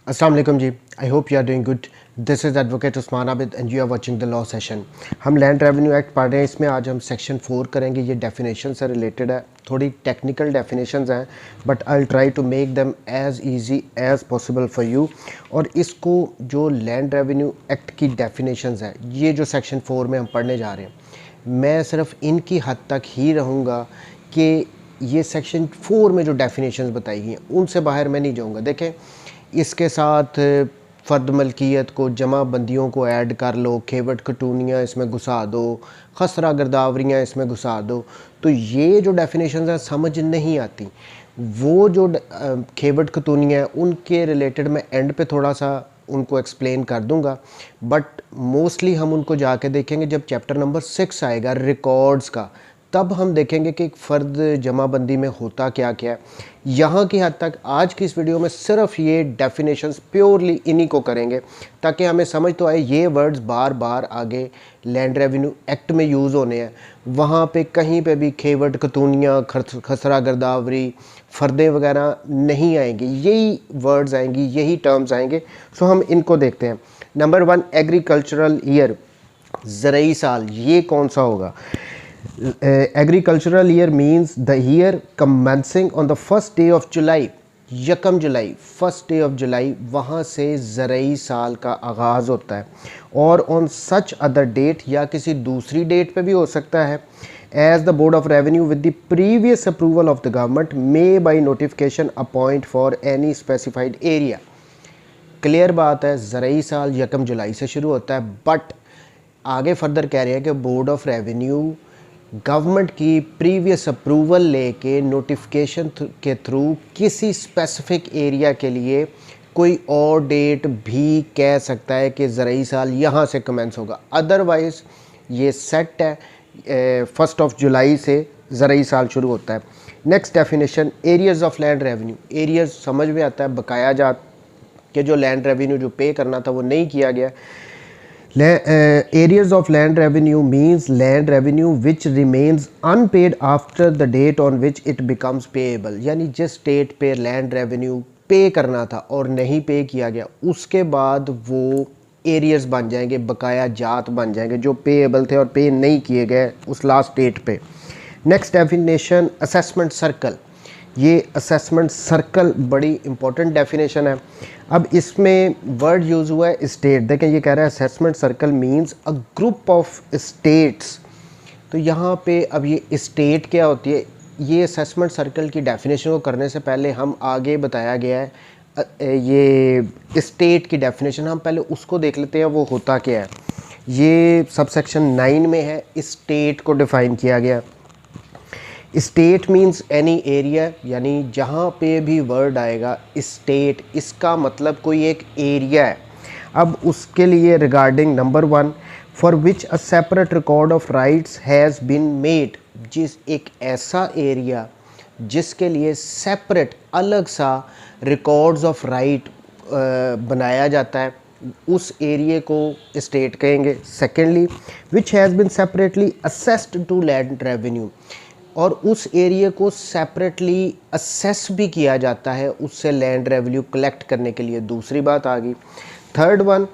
अस्सलाम वालेकुम जी। I hope you are doing good. This is advocate Usman Abid and you are watching the law session. हम land revenue act पढ़ रहे हैं। इसमें आज हम सेक्शन 4 करेंगे। ये डेफिनेशन से रिलेटेड है, थोड़ी टेक्निकल डेफिनेशंस हैं, but I will try to make them as easy as possible for you. और इसको जो लैंड रेवेन्यू एक्ट की डेफिनेशंस है, ये जो सेक्शन 4 में हम पढ़ने जा रहे हैं, मैं सिर्फ इनकी हद तक ही रहूँगा कि ये सेक्शन 4 में जो डेफिनेशंस बताई गई हैं उनसे बाहर मैं नहीं जाऊँगा। देखें, इसके साथ फ़र्द मलकियत को, जमा बंदियों को ऐड कर लो, खेवट खटूनियाँ इसमें घुसा दो, खसरा गिरदावरियाँ इसमें घुसा दो, तो ये जो डेफिनेशंस हैं समझ नहीं आती। वो जो खेवट खतूनियाँ हैं उनके रिलेटेड मैं एंड पे थोड़ा सा उनको एक्सप्लेन कर दूंगा, बट मोस्टली हम उनको जाके देखेंगे जब चैप्टर नंबर 6 आएगा रिकॉर्ड्स का, तब हम देखेंगे कि एक फ़र्द जमाबंदी में होता क्या क्या है। यहाँ की हद तक आज की इस वीडियो में सिर्फ ये डेफिनेशंस प्योरली इन्हीं को करेंगे, ताकि हमें समझ तो आए ये वर्ड्स बार बार आगे लैंड रेवेन्यू एक्ट में यूज़ होने हैं। वहाँ पे कहीं पे भी खेवट खतूनियाँ, खसरा गिरदावरी, फ़र्दे वगैरह नहीं आएंगी, यही वर्ड्स आएंगी, यही टर्म्स आएंगे। सो हम इनको देखते हैं। नंबर 1, एग्रीकल्चरल ईयर, ज़रई साल, ये कौन सा होगा? Agricultural year means the year commencing on the first day of July, यकम जुलाई, फर्स्ट डे ऑफ जुलाई, वहाँ से ज़रई साल का आगाज़ होता है। और ऑन सच अदर डेट, या किसी दूसरी डेट पे भी हो सकता है। As the board of revenue with the previous approval of the government may by notification appoint for any specified area. Clear बात है, ज़रई साल यकम जुलाई से शुरू होता है, बट आगे फर्दर कह रहे हैं कि बोर्ड ऑफ रेवेन्यू गवर्नमेंट की प्रीवियस अप्रूवल लेके नोटिफिकेशन के थ्रू किसी स्पेसिफिक एरिया के लिए कोई और डेट भी कह सकता है कि ज़रई साल यहाँ से कमेंस होगा। अदरवाइज़ ये सेट है, 1 जुलाई से ज़रई साल शुरू होता है। Next definition, areas of land revenue. Areas समझ में आता है, बकाया जात कि जो लैंड रेवेन्यू जो पे करना था वो नहीं किया गया। Areas of land revenue means land revenue which remains unpaid after the date on which it becomes payable। यानी जिस डेट पे लैंड रेवेन्यू पे करना था और नहीं पे किया गया, उसके बाद वो एरियर्स बन जाएंगे, बकाया जात बन जाएंगे जो पेएबल थे और पे नहीं किए गए उस लास्ट डेट पे। Next definition, assessment circle. ये असेसमेंट सर्कल बड़ी इंपॉर्टेंट डेफिनेशन है। अब इसमें वर्ड यूज़ हुआ है स्टेट। देखें, ये कह रहा है assessment circle means a group of states. तो यहाँ पे अब ये स्टेट क्या होती है, ये असेसमेंट सर्कल की डेफिनेशन को करने से पहले हम आगे बताया गया है ये स्टेट की डेफिनेशन, हम पहले उसको देख लेते हैं वो होता क्या है। ये सबसेक्शन 9 में है, स्टेट को डिफ़ाइन किया गया। स्टेट मीन्स एनी एरिया, यानी जहाँ पे भी वर्ड आएगा स्टेट, इसका मतलब कोई एक एरिया है। अब उसके लिए regarding number 1, for which a separate record of rights has been made, जिस एक ऐसा एरिया जिसके लिए सेपरेट अलग सा रिकॉर्ड्स ऑफ राइट बनाया जाता है, उस एरिया को स्टेट कहेंगे। Secondly, which has been separately assessed to land revenue, और उस एरिया को सेपरेटली असेस भी किया जाता है उससे लैंड रेवेन्यू कलेक्ट करने के लिए, दूसरी बात आ गई। Third one,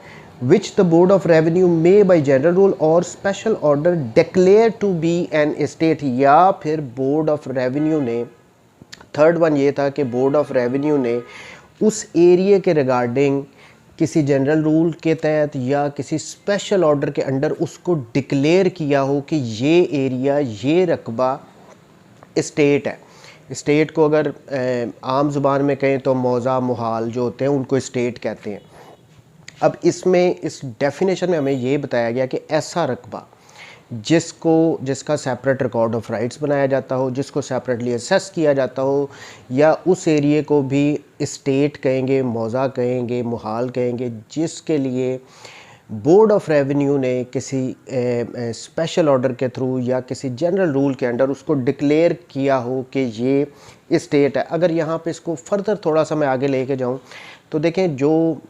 which the board of revenue may by general rule or special order declare to be an estate, या फिर बोर्ड ऑफ रेवेन्यू ने, थर्ड वन ये था कि बोर्ड ऑफ रेवेन्यू ने उस एरिया के रिगार्डिंग किसी जनरल रूल के तहत या किसी स्पेशल ऑर्डर के अंडर उसको डिक्लेयर किया हो कि ये एरिया, ये रकबा स्टेट है। स्टेट को अगर आम ज़ुबान में कहें तो मौज़ा मुहाल जो होते हैं उनको स्टेट कहते हैं। अब इसमें इस डेफिनेशन में हमें ये बताया गया कि ऐसा रकबा जिसका सेपरेट रिकॉर्ड ऑफ राइट्स बनाया जाता हो, जिसको सेपरेटली असेस किया जाता हो, या उस एरिया को भी स्टेट कहेंगे, मौज़ा कहेंगे, मुहाल कहेंगे, जिसके लिए बोर्ड ऑफ रेवेन्यू ने किसी स्पेशल ऑर्डर के थ्रू या किसी जनरल रूल के अंडर उसको डिक्लेयर किया हो कि ये स्टेट है। अगर यहाँ पे इसको फर्दर थोड़ा सा मैं आगे लेके जाऊँ तो देखें, जो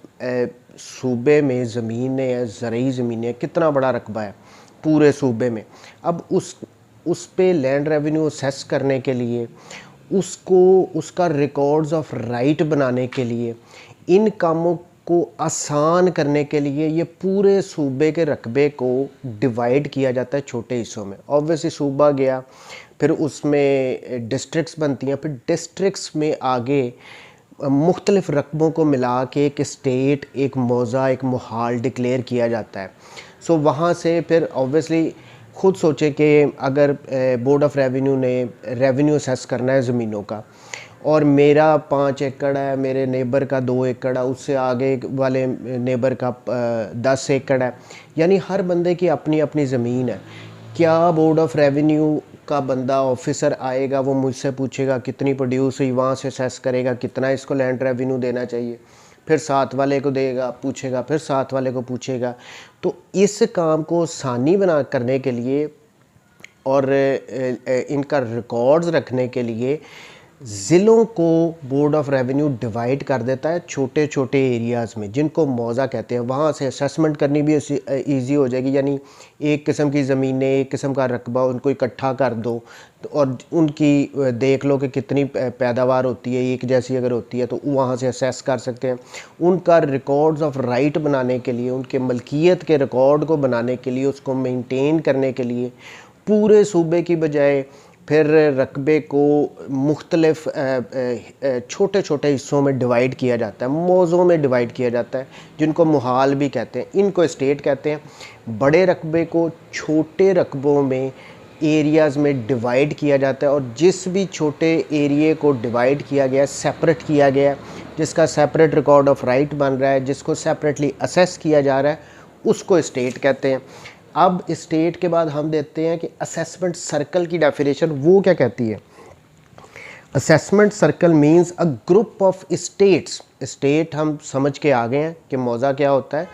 सूबे में ज़मीनें हैं, ज़रई ज़मीनें, कितना बड़ा रकबा है पूरे सूबे में। अब उस पे लैंड रेवेन्यू असेस करने के लिए, उसको उसका रिकॉर्ड्स ऑफ राइट बनाने के लिए इन कामों को आसान करने के लिए ये पूरे सूबे के रकबे को डिवाइड किया जाता है छोटे हिस्सों में। ऑब्वियसली सूबा गया, फिर उसमें डिस्ट्रिक्ट्स बनती हैं, फिर डिस्ट्रिक्ट्स में आगे मुख्तलिफ़ रकबों को मिला के एक स्टेट, एक मौज़ा, एक मोहाल डिक्लेयर किया जाता है। सो वहाँ से फिर ऑब्वियसली खुद सोचें कि अगर बोर्ड ऑफ रेवेन्यू ने रेवेन्यू असेस करना है ज़मीनों का, और मेरा 5 एकड़ है, मेरे नेबर का 2 एकड़ है, उससे आगे वाले नेबर का 10 एकड़ है, यानी हर बंदे की अपनी अपनी ज़मीन है। क्या बोर्ड ऑफ रेवेन्यू का बंदा ऑफिसर आएगा, वो मुझसे पूछेगा कितनी प्रोड्यूस हुई, वहाँ से असेस करेगा कितना इसको लैंड रेवेन्यू देना चाहिए, फिर साथ वाले को देगा, पूछेगा, फिर साथ वाले को पूछेगा। तो इस काम को आसानी बना करने के लिए और इनका रिकॉर्ड्स रखने के लिए ज़िलों को बोर्ड ऑफ रेवेन्यू डिवाइड कर देता है छोटे छोटे एरियाज़ में, जिनको मौज़ा कहते हैं। वहाँ से असेसमेंट करनी भी ईजी हो जाएगी, यानी एक किस्म की ज़मीनें, एक किस्म का रकबा, उनको इकट्ठा कर दो और उनकी देख लो कि कितनी पैदावार होती है, एक जैसी अगर होती है तो वहाँ से असेस कर सकते हैं। उनका रिकॉर्ड्स ऑफ राइट बनाने के लिए, उनके मलकियत के रिकॉर्ड को बनाने के लिए, उसको मेंटेन करने के लिए पूरे सूबे की बजाय फिर रकबे को मुख्तलिफ छोटे छोटे हिस्सों में डिवाइड किया जाता है, मौज़ों में डिवाइड किया जाता है, जिनको मुहाल भी कहते हैं, इनको स्टेट कहते हैं। बड़े रकबे को छोटे रकबों में एरियाज़ में डिवाइड किया जाता है, और जिस भी छोटे एरिए को डिवाइड किया गया, सेपरेट किया गया, जिसका सेपरेट रिकॉर्ड ऑफ राइट बन रहा है, जिसको सेपरेटली असेस किया जा रहा है, उसको स्टेट कहते हैं। अब स्टेट के बाद हम देखते हैं कि असेसमेंट सर्कल की डेफिनेशन वो क्या कहती है। Assessment circle means a group of states. State हम समझ के आ गए हैं कि मौज़ा क्या होता है,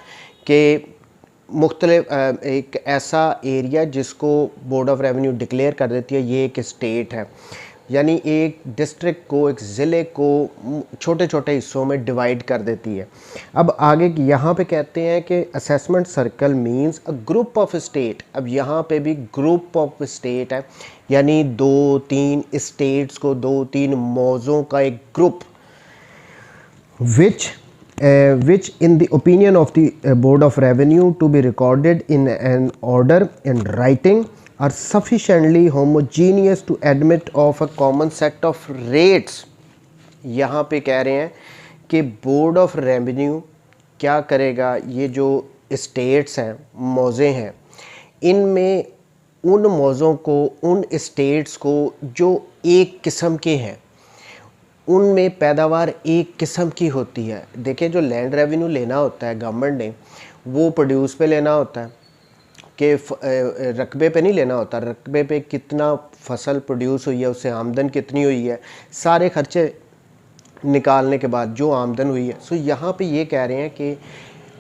कि मुख्तलिफ एक ऐसा एरिया जिसको बोर्ड ऑफ रेवेन्यू डिक्लेयर कर देती है ये एक स्टेट है, यानी एक डिस्ट्रिक्ट को, एक ज़िले को छोटे छोटे हिस्सों में डिवाइड कर देती है। अब आगे यहाँ पे कहते हैं कि assessment circle means a group of state. अब यहाँ पे भी ग्रुप ऑफ स्टेट है, यानी 2-3 स्टेट्स को, 2-3 मौज़ों का एक group, which in the opinion of the Board of Revenue to be recorded in an order in writing are sufficiently homogeneous to admit of a common set of rates। यहाँ पे कह रहे हैं कि बोर्ड ऑफ रेवेन्यू क्या करेगा, ये जो स्टेट्स हैं, मौज़े हैं, इनमें उन मौज़ों को, उन स्टेट्स को जो एक किस्म के हैं, उनमें पैदावार एक किस्म की होती है। देखिए, जो लैंड रेवेन्यू लेना होता है गवर्नमेंट ने, वो प्रोड्यूस पे लेना होता है, कि रकबे पे नहीं लेना होता। रकबे पे कितना फसल प्रोड्यूस हुई है, उससे आमदन कितनी हुई है, सारे खर्चे निकालने के बाद जो आमदन हुई है। सो यहाँ पे ये कह रहे हैं कि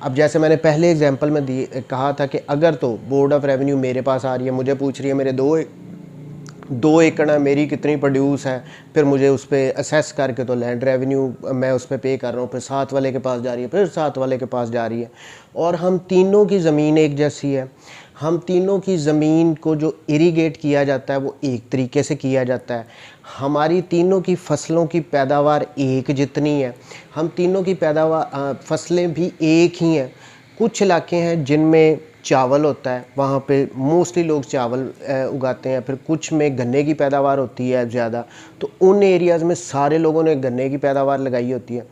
अब जैसे मैंने पहले एग्जांपल में कहा था कि अगर तो बोर्ड ऑफ रेवेन्यू मेरे पास आ रही है, मुझे पूछ रही है मेरे 2 एकड़ है, मेरी कितनी प्रोड्यूस है, फिर मुझे उस पर असेस करके तो लैंड रेवेन्यू मैं उस पर पे कर रहा हूँ, फिर साथ वाले के पास जा रही है, फिर साथ वाले के पास जा रही है, और हम तीनों की ज़मीन एक जैसी है। हम तीनों की ज़मीन को जो इरीगेट किया जाता है वो एक तरीके से किया जाता है। हमारी तीनों की फसलों की पैदावार एक जितनी है, हम तीनों की पैदावार फसलें भी एक ही हैं। कुछ इलाके हैं जिनमें चावल होता है, वहाँ पे मोस्टली लोग चावल उगाते हैं, फिर कुछ में गन्ने की पैदावार होती है ज़्यादा, तो उन एरियाज़ में सारे लोगों ने गन्ने की पैदावार लगाई होती है।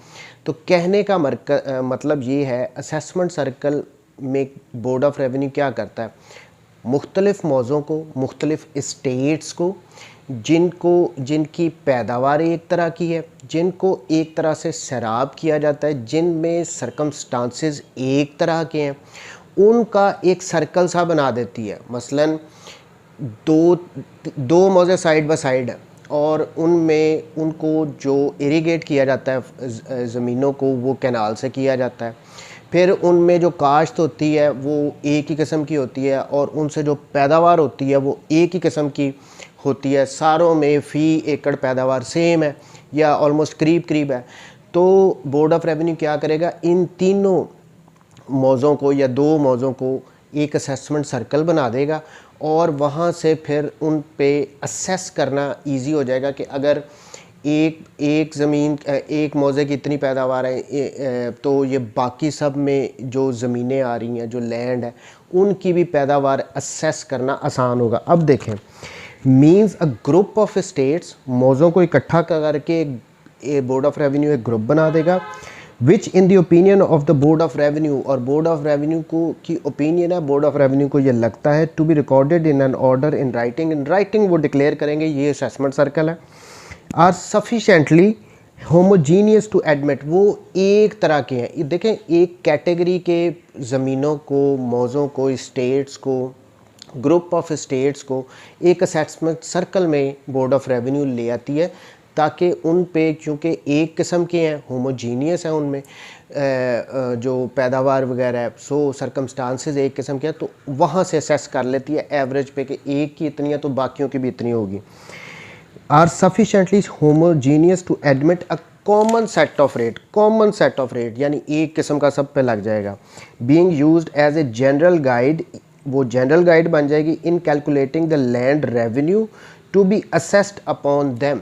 तो कहने का मतलब ये है, असेसमेंट सर्कल में बोर्ड ऑफ रेवेन्यू क्या करता है, मुख्तलिफ़ मौज़ों को, मुख्तलिफ़ स्टेट्स को, जिनकी पैदावार एक तरह की है, जिनको एक तरह से सैराब किया जाता है, जिनमें सरकमस्टांसेस एक तरह के हैं, उनका एक सर्कल सा बना देती है। मसलन दो मौज़े साइड बाय साइड है, और उनमें उनको जो इरीगेट किया जाता है ज़मीनों को, वो कैनाल से किया जाता है। फिर उनमें जो काश्त होती है वो एक ही किस्म की होती है, और उनसे जो पैदावार होती है वो एक ही किस्म की होती है। सारों में फ़ी एकड़ पैदावार सेम है या ऑलमोस्ट करीब करीब है। तो बोर्ड ऑफ रेवेन्यू क्या करेगा, इन तीनों मौज़ों को या 2 मौज़ों को एक असेसमेंट सर्कल बना देगा, और वहाँ से फिर उन पे असेस करना इजी हो जाएगा कि अगर एक एक ज़मीन एक मौज़े की इतनी पैदावार है तो ये बाकी सब में जो ज़मीनें आ रही हैं, जो लैंड है, उनकी भी पैदावार असेस करना आसान होगा। अब देखें, means a group of estates, मौज़ों को इकट्ठा करके बोर्ड ऑफ रेवेन्यू एक ग्रुप बना देगा, which in the opinion of the board of revenue, और बोर्ड ऑफ रेवेन्यू को की ओपिनियन है, बोर्ड ऑफ रेवेन्यू को ये लगता है to be recorded in an order in writing वो डिक्लेयर करेंगे ये असेसमेंट सर्कल है, are sufficiently homogeneous to admit, वो एक तरह के हैं। देखें, एक कैटेगरी के ज़मीनों को, मौज़ों को, स्टेट्स को, ग्रुप ऑफ स्टेट्स को एक असेसमेंट सर्कल में बोर्ड ऑफ रेवेन्यू ले आती है, ताकि उन पे, क्योंकि एक किस्म के हैं, होमोजीनियस हैं उनमें जो पैदावार वगैरह है, सो सर्कमस्टांसेस एक किस्म के हैं, तो वहाँ से असेस कर लेती है एवरेज पे कि एक की इतनी है तो बाकियों की भी इतनी होगी। Are sufficiently homogeneous to admit a common set of rate, यानी एक किस्म का सब पे लग जाएगा। Being used as a general guide, वो जनरल गाइड बन जाएगी in calculating the land revenue to be assessed upon them.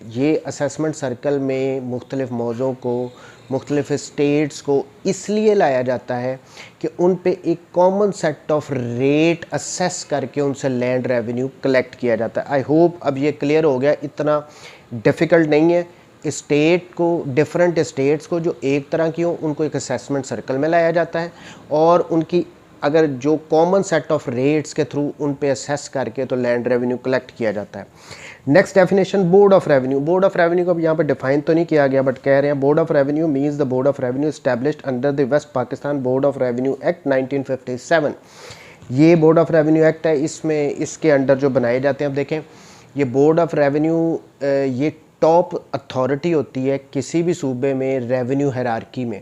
ये असेसमेंट सर्कल में मुख्तलिफ मौज़ों को, मुख्तलिफ स्टेट्स को इसलिए लाया जाता है कि उन पे एक common set of rate assess करके उनसे लैंड रेवेन्यू कलेक्ट किया जाता है। आई होप अब ये क्लियर हो गया, इतना डिफ़िकल्ट नहीं है। स्टेट को, डिफरेंट स्टेट्स को जो एक तरह की हो, उनको एक असेसमेंट सर्कल में लाया जाता है, और उनकी अगर जो कॉमन सेट ऑफ रेट्स के थ्रू उन पे असेस करके तो लैंड रेवेन्यू कलेक्ट किया जाता है। Next definition, board of revenue. Board of revenue को अब यहाँ पे डिफाइन तो नहीं किया गया, बट कह रहे हैं board of revenue means the board of revenue established under the west Pakistan board of revenue act 1957। ये बोर्ड ऑफ रेवेन्यू एक्ट है, इसमें इसके अंडर जो बनाए जाते हैं, अब देखें, ये बोर्ड ऑफ रेवेन्यू ये टॉप अथॉरिटी होती है किसी भी सूबे में रेवेन्यू हायरार्की में,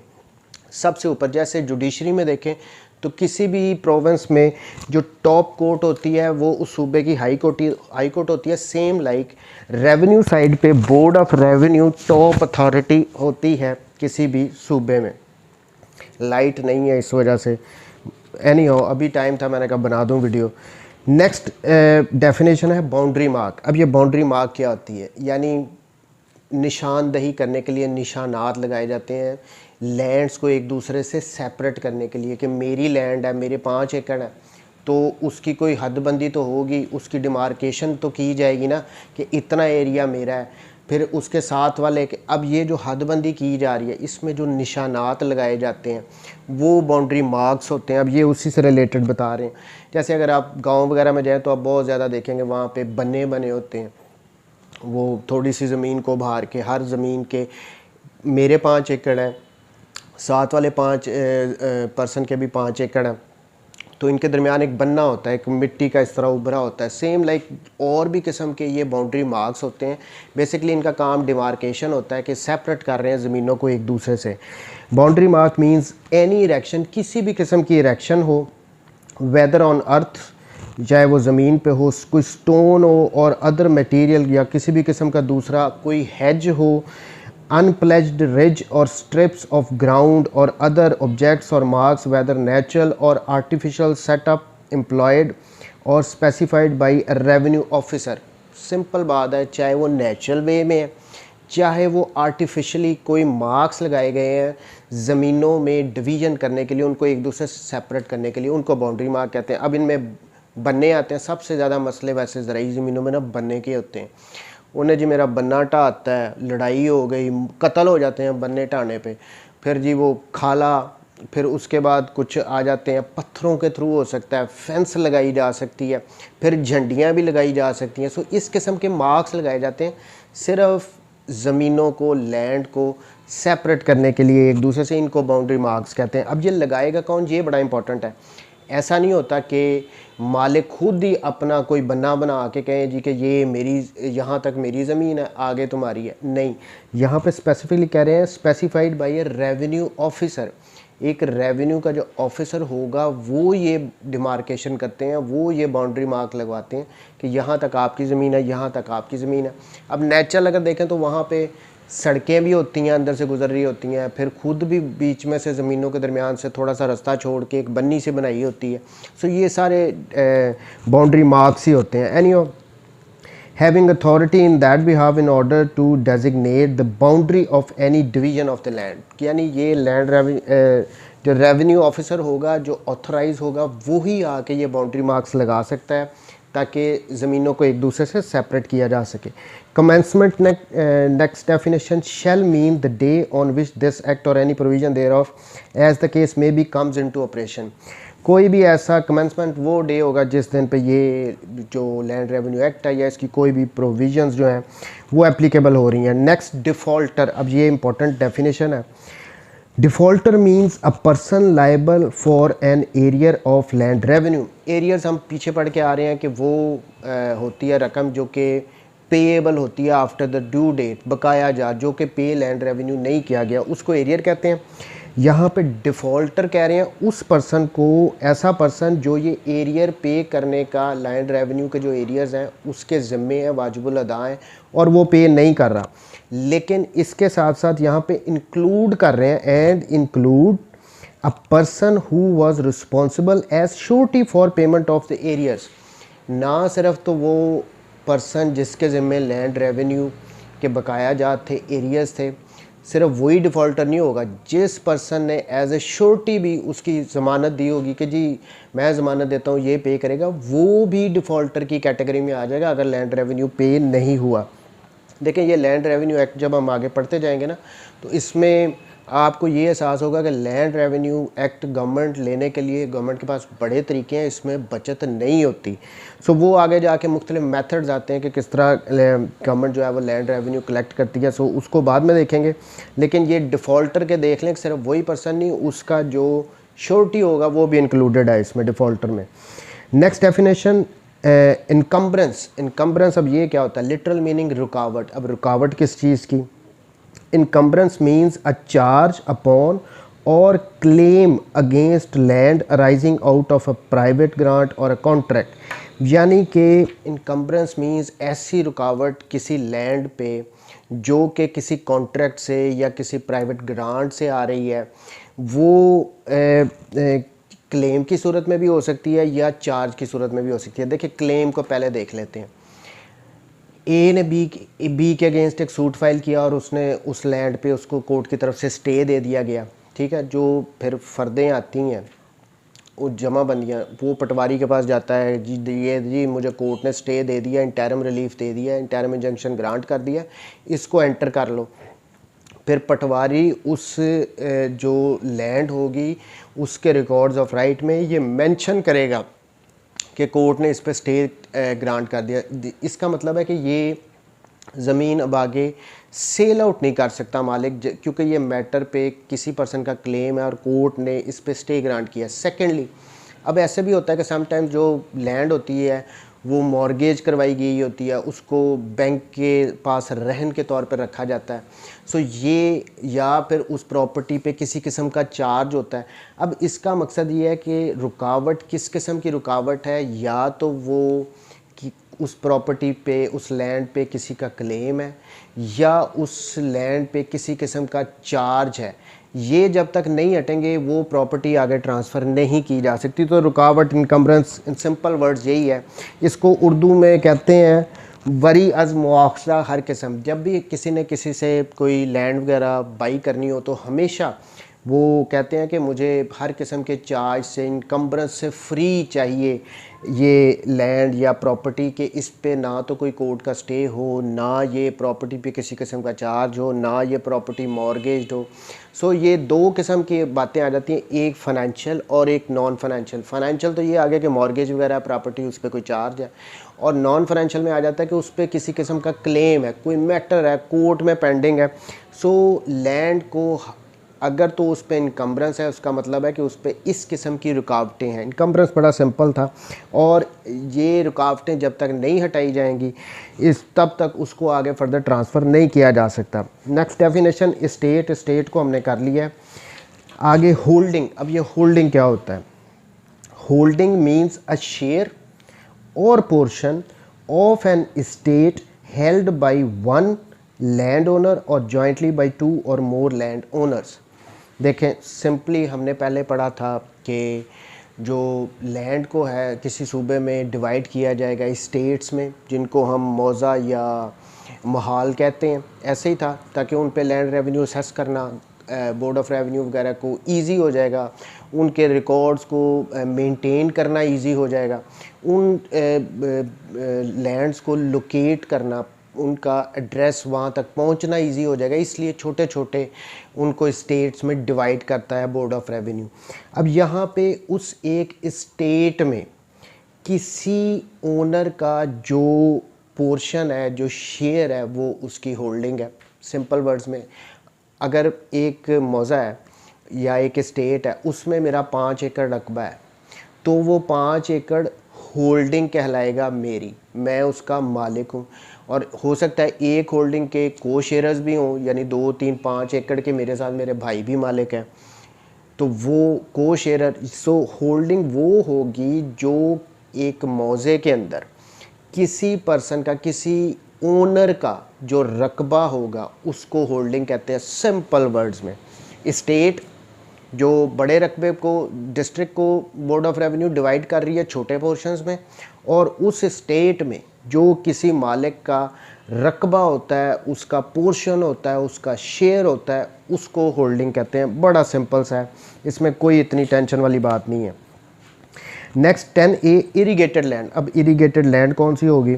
सबसे ऊपर। जैसे जुडिशरी में देखें तो किसी भी प्रोविंस में जो टॉप कोर्ट होती है वो उस सूबे की हाई कोर्ट होती है। सेम लाइक रेवेन्यू साइड पे board of revenue top authority होती है किसी भी सूबे में। लाइट नहीं है इस वजह से, एनी हो, अभी टाइम था, मैंने कहा बना दूं वीडियो। नेक्स्ट डेफिनेशन है बाउंड्री मार्क। अब ये बाउंड्री मार्क क्या होती है, यानी निशानदही करने के लिए निशानात लगाए जाते हैं लैंड्स को एक दूसरे से सेपरेट करने के लिए, कि मेरी लैंड है, मेरे 5 एकड़ है, तो उसकी कोई हदबंदी तो होगी, उसकी डिमार्केशन तो की जाएगी ना कि इतना एरिया मेरा है, फिर उसके साथ वाले के। अब ये जो हदबंदी की जा रही है, इसमें जो निशानात लगाए जाते हैं वो बाउंड्री मार्क्स होते हैं। अब ये उसी से रिलेटेड बता रहे हैं। जैसे अगर आप गाँव वगैरह में जाएँ तो आप बहुत ज़्यादा देखेंगे वहाँ पर बने बने होते हैं, वो थोड़ी सी ज़मीन को बाहर के, हर ज़मीन के मेरे 5 एकड़ हैं, साथ वाले 5 पर्सन के भी 5 एकड़ हैं, तो इनके दरमियान एक बन्ना होता है, एक मिट्टी का इस तरह उभरा होता है। सेम लाइक और भी किस्म के ये बाउंड्री मार्क्स होते हैं। बेसिकली इनका काम डिमार्केशन होता है कि सेपरेट कर रहे हैं ज़मीनों को एक दूसरे से। Boundary mark means any erection, किसी भी किस्म की इरेक्शन हो, वेदर ऑन अर्थ, चाहे वो ज़मीन पे हो, कोई स्टोन हो और अदर मटेरियल, या किसी भी किस्म का दूसरा कोई हेज हो, अनप्लेज्ड रिज और स्ट्रिप्स ऑफ ग्राउंड और अदर ऑब्जेक्ट्स और मार्क्स वेदर नेचुरल और आर्टिफिशियल सेटअप एम्प्लॉयड और specified by revenue officer. Simple बात है, चाहे वो नेचुरल वे में है, चाहे वो आर्टिफिशियली कोई मार्क्स लगाए गए हैं ज़मीनों में डिवीज़न करने के लिए, उनको एक दूसरे से सेपरेट करने के लिए, उनको बाउंड्री मार्क कहते हैं। अब इनमें बन्ने आते हैं। सबसे ज़्यादा मसले वैसे ज़राई ज़मीनों में ना बन्ने के होते हैं। उन्हें जी मेरा बन्ना ढाता है, लड़ाई हो गई, कत्ल हो जाते हैं बन्ने ढाने पे, फिर जी वो खाला, फिर उसके बाद कुछ आ जाते हैं पत्थरों के थ्रू हो सकता है, फेंस लगाई जा सकती है, फिर झंडियाँ भी लगाई जा सकती हैं। सो इस किस्म के मार्क्स लगाए जाते हैं सिर्फ ज़मीनों को, लैंड को सेपरेट करने के लिए एक दूसरे से। इनको बाउंड्री मार्क्स कहते हैं। अब ये लगाएगा कौन, ये बड़ा इंपॉर्टेंट है। ऐसा नहीं होता कि मालिक खुद ही अपना कोई बना बना के कहें जी कि ये मेरी, यहाँ तक मेरी ज़मीन है, आगे तुम्हारी है। नहीं, यहाँ पे स्पेसिफिकली कह रहे हैं specified by a revenue officer. एक रेवेन्यू का जो ऑफिसर होगा वो ये डिमार्केशन करते हैं, वो ये बाउंड्री मार्क लगवाते हैं कि यहाँ तक आपकी ज़मीन है, यहाँ तक आपकी ज़मीन है। अब नेचुरल अगर देखें तो वहाँ पे सड़कें भी होती हैं, अंदर से गुजर रही होती हैं, फिर खुद भी बीच में से ज़मीनों के दरमियान से थोड़ा सा रास्ता छोड़ के एक बन्नी से बनाई होती है। सो ये सारे बाउंड्री मार्क्स ही होते हैं। एनीहो, having authority in that behalf in order to designate the boundary of any division of the land। यानी ये लैंड जो रेवेन्यू ऑफिसर होगा, जो ऑथराइज होगा, वही आके ये बाउंड्री मार्क्स लगा सकता है ताकि ज़मीनों को एक दूसरे से सेपरेट किया जा सके। Commencement next definition shall mean the day on which this act or any provision thereof as the case may be comes into operation. कोई भी ऐसा कमेंसमेंट वो डे होगा जिस दिन पे ये जो लैंड रेवेन्यू एक्ट है या इसकी कोई भी प्रोविजंस जो हैं वो एप्लीकेबल हो रही हैं। नेक्स्ट डिफ़ॉल्टर, अब ये इंपॉर्टेंट डेफिनेशन है। Defaulter means a person liable for an arrear of land revenue. Arrears हम पीछे पढ़ के आ रहे हैं कि वो होती है रकम जो कि पेएबल होती है आफ्टर द ड्यू डेट, बकाया जा जो कि पे लैंड रेवेन्यू नहीं किया गया, उसको एरियर कहते हैं। यहाँ पे डिफ़ॉल्टर कह रहे हैं उस पर्सन को, ऐसा पर्सन जो ये एरियर पे करने का लैंड रेवेन्यू के जो एरियर्स हैं उसके ज़िम्मे है, वाजिबुल अदा है और वो पे नहीं कर रहा। लेकिन इसके साथ साथ यहाँ पे इंक्लूड कर रहे हैं and include a person who was responsible as surety for payment of the arrears. ना सिर्फ तो वो पर्सन जिसके ज़िम्मे लैंड रेवेन्यू के बकाया जात थे, एरियर्स थे, सिर्फ वही डिफ़ॉल्टर नहीं होगा, जिस पर्सन ने एज ए श्योरिटी भी उसकी ज़मानत दी होगी कि जी मैं ज़मानत देता हूँ ये पे करेगा, वो भी डिफ़ॉल्टर की कैटेगरी में आ जाएगा अगर लैंड रेवेन्यू पे नहीं हुआ। देखें ये लैंड रेवेन्यू एक्ट जब हम आगे पढ़ते जाएंगे ना तो इसमें आपको ये एहसास होगा कि लैंड रेवेन्यू एक्ट गवर्नमेंट लेने के लिए गवर्नमेंट के पास बड़े तरीके हैं, इसमें बचत नहीं होती। सो वो आगे जाके मुख्तलिफ मेथड्स आते हैं कि किस तरह गवर्नमेंट जो है वो लैंड रेवेन्यू कलेक्ट करती है। सो उसको बाद में देखेंगे, लेकिन ये डिफ़ॉल्टर के देख लें कि सिर्फ वही पर्सन नहीं, उसका जो श्योरिटी होगा वो भी इंक्लूडेड है इसमें डिफ़ॉल्टर में। Next definition encumbrance. इनकम्बरेंस अब ये क्या होता है? लिटरल मीनिंग रुकावट। अब रुकावट किस चीज़ की? Encumbrance means a charge upon or claim against land arising out of a private grant or a contract। यानी कि encumbrance means ऐसी रुकावट किसी लैंड पे जो कि किसी कॉन्ट्रैक्ट से या किसी प्राइवेट ग्रांट से आ रही है, वो क्लेम की सूरत में भी हो सकती है या चार्ज की सूरत में भी हो सकती है। देखिए क्लेम को पहले देख लेते हैं। ए ने बी के अगेंस्ट एक सूट फाइल किया और उसने उस लैंड पे उसको कोर्ट की तरफ से स्टे दे दिया गया, ठीक है। जो फिर फ़र्दें आती हैं वो जमाबंदियाँ, वो पटवारी के पास जाता है, जी मुझे कोर्ट ने स्टे दे दिया, इंटरिम रिलीफ दे दिया, इंटरिम इंजंक्शन ग्रांट कर दिया, इसको एंटर कर लो। फिर पटवारी उस जो लैंड होगी उसके रिकॉर्ड्स ऑफ राइट में ये मेंशन करेगा कि कोर्ट ने इस पर स्टे ग्रांट कर दिया। इसका मतलब है कि ये ज़मीन अब आगे सेल आउट नहीं कर सकता मालिक, क्योंकि ये मैटर पे किसी पर्सन का क्लेम है और कोर्ट ने इस पे स्टे ग्रांट किया। सेकेंडली, अब ऐसे भी होता है कि समटाइम जो लैंड होती है वो मॉर्गेज करवाई गई होती है, उसको बैंक के पास रहन के तौर पर रखा जाता है। सो ये या फिर उस प्रॉपर्टी पे किसी किस्म का चार्ज होता है। अब इसका मकसद ये है कि रुकावट किस किस्म की रुकावट है, या तो वो कि उस प्रॉपर्टी पे, उस लैंड पे किसी का क्लेम है या उस लैंड पे किसी किस्म का चार्ज है। ये जब तक नहीं हटेंगे वो प्रॉपर्टी आगे ट्रांसफ़र नहीं की जा सकती। तो रुकावट, इनकम्बरेंस, इन सिंपल वर्ड्स यही है। इसको उर्दू में कहते हैं वरी अज़ मुआवजा हर किस्म। जब भी किसी ने किसी से कोई लैंड वगैरह बाई करनी हो तो हमेशा वो कहते हैं कि मुझे हर किस्म के चार्ज से, इनकम्बरेंस से फ्री चाहिए ये लैंड या प्रॉपर्टी के इस पे ना तो कोई कोर्ट का स्टे हो, ना ये प्रॉपर्टी पे किसी किस्म का चार्ज हो, ना ये प्रॉपर्टी मॉर्गेज्ड हो। सो ये दो किस्म की बातें आ जाती हैं, एक फ़ाइनेंशियल और एक नॉन फाइनेंशियल। फ़ाइनेंशियल तो ये आ गया कि मॉर्गेज वगैरह प्रॉपर्टी उस पर कोई चार्ज है, और नॉन फाइनेंशियल में आ जाता है कि उस पर किसी किस्म का क्लेम है, कोई मैटर है, कोर्ट में पेंडिंग है। सो लैंड को अगर तो उस पर इनकम्बरेंस है, उसका मतलब है कि उस पर इस किस्म की रुकावटें हैं। इनकम्बरेंस बड़ा सिंपल था, और ये रुकावटें जब तक नहीं हटाई जाएंगी तब तक उसको आगे फर्दर ट्रांसफ़र नहीं किया जा सकता। Next definition state. स्टेट को हमने कर लिया है। आगे होल्डिंग। अब ये होल्डिंग क्या होता है? Holding means a share or portion of an estate held by one land owner or jointly by two or more land owners. देखें सिंपली हमने पहले पढ़ा था कि जो लैंड को है किसी सूबे में डिवाइड किया जाएगा स्टेट्स में, जिनको हम मौज़ा या महाल कहते हैं, ऐसे ही था, ताकि उन पे लैंड रेवेन्यू असेस करना बोर्ड ऑफ रेवेन्यू वगैरह को इजी हो जाएगा, उनके रिकॉर्ड्स को मेंटेन करना इजी हो जाएगा, उन लैंड्स को लोकेट करना, उनका एड्रेस वहाँ तक पहुँचना इजी हो जाएगा। इसलिए छोटे छोटे उनको स्टेट्स में डिवाइड करता है बोर्ड ऑफ रेवेन्यू। अब यहाँ पे उस एक स्टेट में किसी ओनर का जो पोर्शन है, जो शेयर है, वो उसकी होल्डिंग है। सिंपल वर्ड्स में, अगर एक मौज़ा है या एक स्टेट है, उसमें मेरा 5 एकड़ रकबा है, तो वो 5 एकड़ होल्डिंग कहलाएगा मेरी, मैं उसका मालिक हूँ। और हो सकता है एक होल्डिंग के को शेयर्स भी हों, यानी 2, 3, 5 एकड़ के मेरे साथ मेरे भाई भी मालिक हैं, तो वो को शेयर। सो होल्डिंग वो होगी जो एक मौज़े के अंदर किसी पर्सन का, किसी ओनर का जो रकबा होगा, उसको होल्डिंग कहते हैं सिंपल वर्ड्स में। स्टेट जो बड़े रकबे को, डिस्ट्रिक्ट को बोर्ड ऑफ रेवेन्यू डिवाइड कर रही है छोटे पोर्शंस में, और उस स्टेट में जो किसी मालिक का रकबा होता है, उसका पोर्शन होता है, उसका शेयर होता है, उसको होल्डिंग कहते हैं। बड़ा सिंपल सा है, इसमें कोई इतनी टेंशन वाली बात नहीं है। Next 10A irrigated land. अब इरीगेटेड लैंड कौन सी होगी?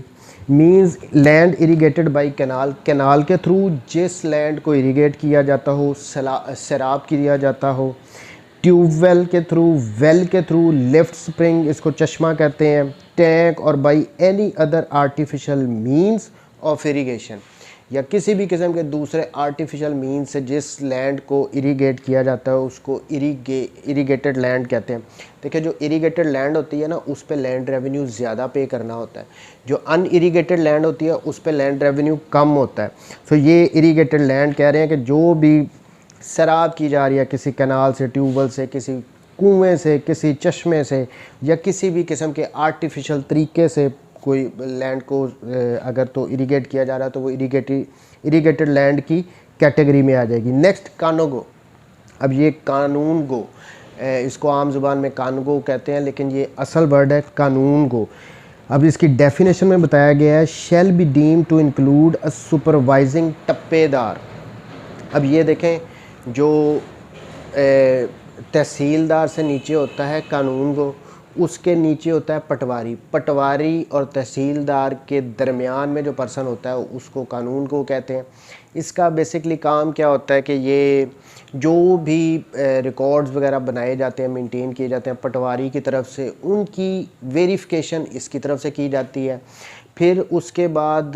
Means land irrigated by canal, canal के थ्रू जिस लैंड को इरीगेट किया जाता हो, सैराब किया जाता हो, ट्यूबवेल के थ्रू, वेल के थ्रू, लिफ्ट स्प्रिंग, इसको चश्मा कहते हैं, टैंक, और by any other artificial means of irrigation, या किसी भी किस्म के दूसरे आर्टिफिशियल मीन्स से जिस लैंड को इरीगेट किया जाता है, उसको इरीगेटेड लैंड कहते हैं। देखिए, जो इरीगेटेड लैंड होती है ना, उस पे लैंड रेवेन्यू ज़्यादा पे करना होता है। जो अनइरीगेटेड लैंड होती है, उस पे लैंड रेवेन्यू कम होता है। सो ये इरीगेटेड लैंड कह रहे हैं कि जो भी सैराब की जा रही है किसी कैनाल से, ट्यूबवेल से, किसी कुएँ से, किसी चश्मे से, या किसी भी किस्म के आर्टिफिशियल तरीके से कोई लैंड को अगर तो इरीगेट किया जा रहा है, तो वो इरीगेटेड लैंड की कैटेगरी में आ जाएगी। नेक्स्ट कानूगो। अब ये कानून गो, इसको आम ज़ुबान में कानूगो कहते हैं, लेकिन ये असल वर्ड है कानून गो। अब इसकी डेफिनेशन में बताया गया है, shall be deemed to include a supervising tapedar. अब ये देखें, जो तहसीलदार से नीचे होता है कानून गो, उसके नीचे होता है पटवारी। पटवारी और तहसीलदार के दरमियान में जो पर्सन होता है, उसको कानून को कहते हैं। इसका बेसिकली काम क्या होता है कि ये जो भी रिकॉर्ड्स वगैरह बनाए जाते हैं, मेंटेन किए जाते हैं पटवारी की तरफ से, उनकी वेरिफिकेशन इसकी तरफ से की जाती है। फिर उसके बाद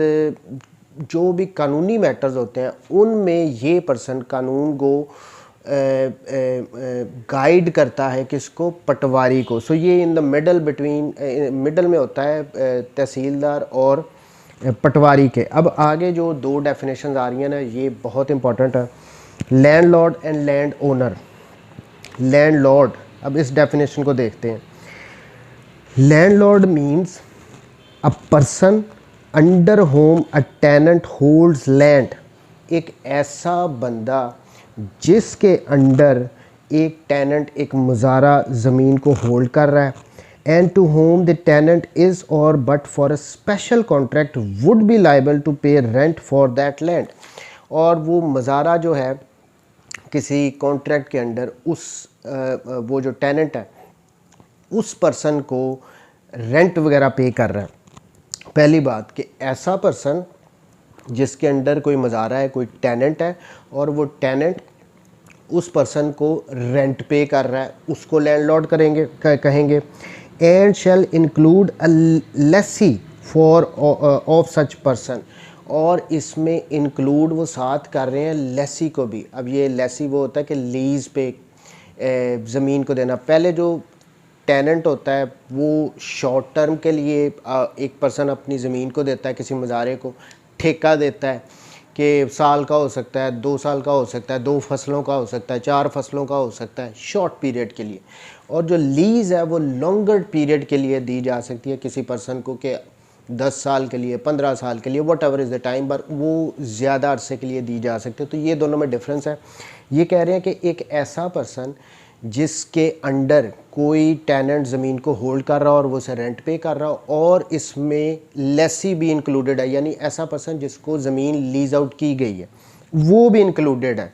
जो भी कानूनी मैटर्स होते हैं, उनमें ये पर्सन कानून को गाइड करता है, किसको? पटवारी को। सो ये in the middle between, middle में होता है तहसीलदार और पटवारी के। अब आगे जो 2 डेफिनेशन आ रही हैं ना, ये बहुत इंपॉर्टेंट है। Landlord and land owner. Landlord, अब इस डेफिनेशन को देखते हैं। Landlord means a person under whom a tenant holds land. एक ऐसा बंदा जिसके अंडर एक टेनेंट, एक मुजारा ज़मीन को होल्ड कर रहा है, and to whom the tenant is or but for a special contract would be liable to pay rent for that land. और वो मुजारा जो है किसी कॉन्ट्रैक्ट के अंडर, उस वो जो टेनेंट है, उस पर्सन को रेंट वगैरह पे कर रहा है। पहली बात कि ऐसा पर्सन जिसके अंडर कोई मुजारा है, कोई टेनेंट है, और वो टेनेंट उस पर्सन को रेंट पे कर रहा है, उसको लैंडलॉर्ड कहेंगे। And shall include a lessee for of such person. और इसमें इंक्लूड वो साथ कर रहे हैं लेसी को भी। अब ये लेसी वो होता है कि लीज़ पे ज़मीन को देना। पहले जो टेनेंट होता है वो शॉर्ट टर्म के लिए एक पर्सन अपनी ज़मीन को देता है, किसी मुजारे को ठेका देता है कि साल का हो सकता है, 2 साल का हो सकता है, 2 फसलों का हो सकता है, 4 फसलों का हो सकता है, शॉर्ट पीरियड के लिए। और जो लीज़ है वो लॉन्गर पीरियड के लिए दी जा सकती है किसी पर्सन को, कि 10 साल के लिए, 15 साल के लिए, what ever is the time, पर वो ज़्यादा अरसे के लिए दी जा सकती है। तो ये दोनों में डिफरेंस है। ये कह रहे हैं कि एक ऐसा पर्सन जिसके अंडर कोई टेनेंट ज़मीन को होल्ड कर रहा हो और वो उसे रेंट पे कर रहा हो, और इसमें लेसी भी इंक्लूडेड है, यानी ऐसा पर्सन जिसको ज़मीन लीज आउट की गई है वो भी इंक्लूडेड है।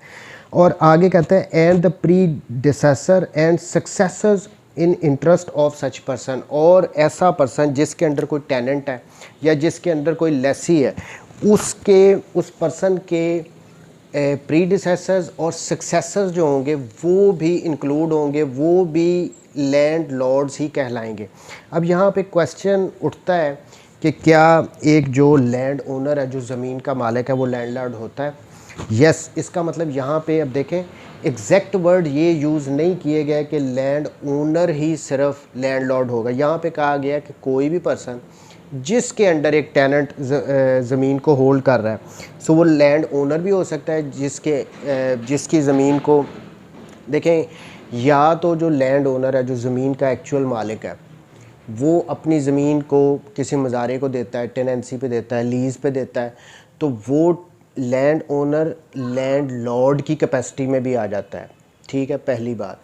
और आगे कहते हैं and the predecessor and successors in interest of such person, और ऐसा पर्सन जिसके अंडर कोई टेनेंट है या जिसके अंडर कोई लेसी है, उसके उस पर्सन के प्रीडिसेसर्स और सक्सेसर्स जो होंगे वो भी इंक्लूड होंगे, वो भी लैंड लॉर्ड्स ही कहलाएंगे। अब यहाँ पे क्वेश्चन उठता है कि क्या एक जो लैंड ओनर है, जो ज़मीन का मालिक है, वो लैंडलॉर्ड होता है? यस, इसका मतलब यहाँ पे अब देखें एग्जैक्ट वर्ड ये यूज़ नहीं किए गए कि लैंड ओनर ही सिर्फ लैंडलॉर्ड होगा। यहाँ पे कहा गया कि कोई भी पर्सन जिसके अंडर एक टेनेंट ज़मीन को होल्ड कर रहा है, सो वो लैंड ओनर भी हो सकता है, जिसकी ज़मीन को देखें, या तो जो लैंड ओनर है, जो ज़मीन का एक्चुअल मालिक है, वो अपनी ज़मीन को किसी मज़ारे को देता है, टेनेंसी पे देता है, लीज़ पे देता है, तो वो लैंड ओनर लैंड लॉर्ड की कैपेसिटी में भी आ जाता है। ठीक है, पहली बात।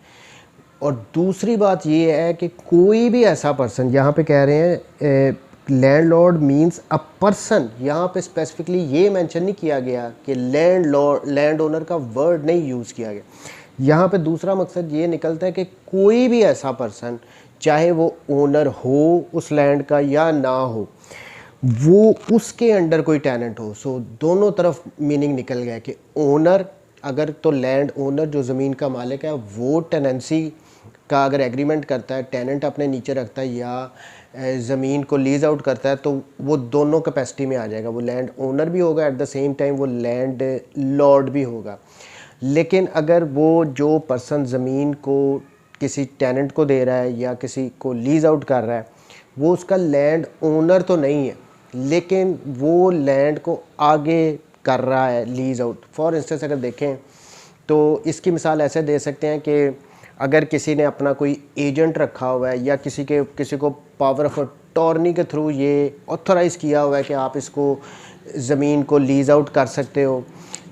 और दूसरी बात ये है कि कोई भी ऐसा पर्सन, यहाँ पे कह रहे हैं लैंडलॉर्ड मींस अ पर्सन, यहाँ पे स्पेसिफिकली ये मेंशन नहीं किया गया कि लैंड ओनर का वर्ड नहीं यूज़ किया गया। यहाँ पे दूसरा मकसद ये निकलता है कि कोई भी ऐसा पर्सन, चाहे वो ओनर हो उस लैंड का या ना हो, वो उसके अंडर कोई टेनेंट हो। सो दोनों तरफ मीनिंग निकल गया कि ओनर अगर तो लैंड ओनर जो ज़मीन का मालिक है वो टेनेंसी का अगर एग्रीमेंट करता है, टेनेंट अपने नीचे रखता है या ज़मीन को लीज आउट करता है, तो वो दोनों कैपेसिटी में आ जाएगा। वो लैंड ओनर भी होगा, एट द सेम टाइम वो लैंड लॉर्ड भी होगा। लेकिन अगर वो जो पर्सन ज़मीन को किसी टेनेंट को दे रहा है या किसी को लीज आउट कर रहा है, वो उसका लैंड ओनर तो नहीं है, लेकिन वो लैंड को आगे कर रहा है लीज आउट। फॉर इंस्टेंस अगर देखें तो इसकी मिसाल ऐसे दे सकते हैं कि अगर किसी ने अपना कोई एजेंट रखा हुआ है या किसी को पावर ऑफ अटॉर्नी के थ्रू ये ऑथराइज़ किया हुआ है कि आप इसको ज़मीन को लीज आउट कर सकते हो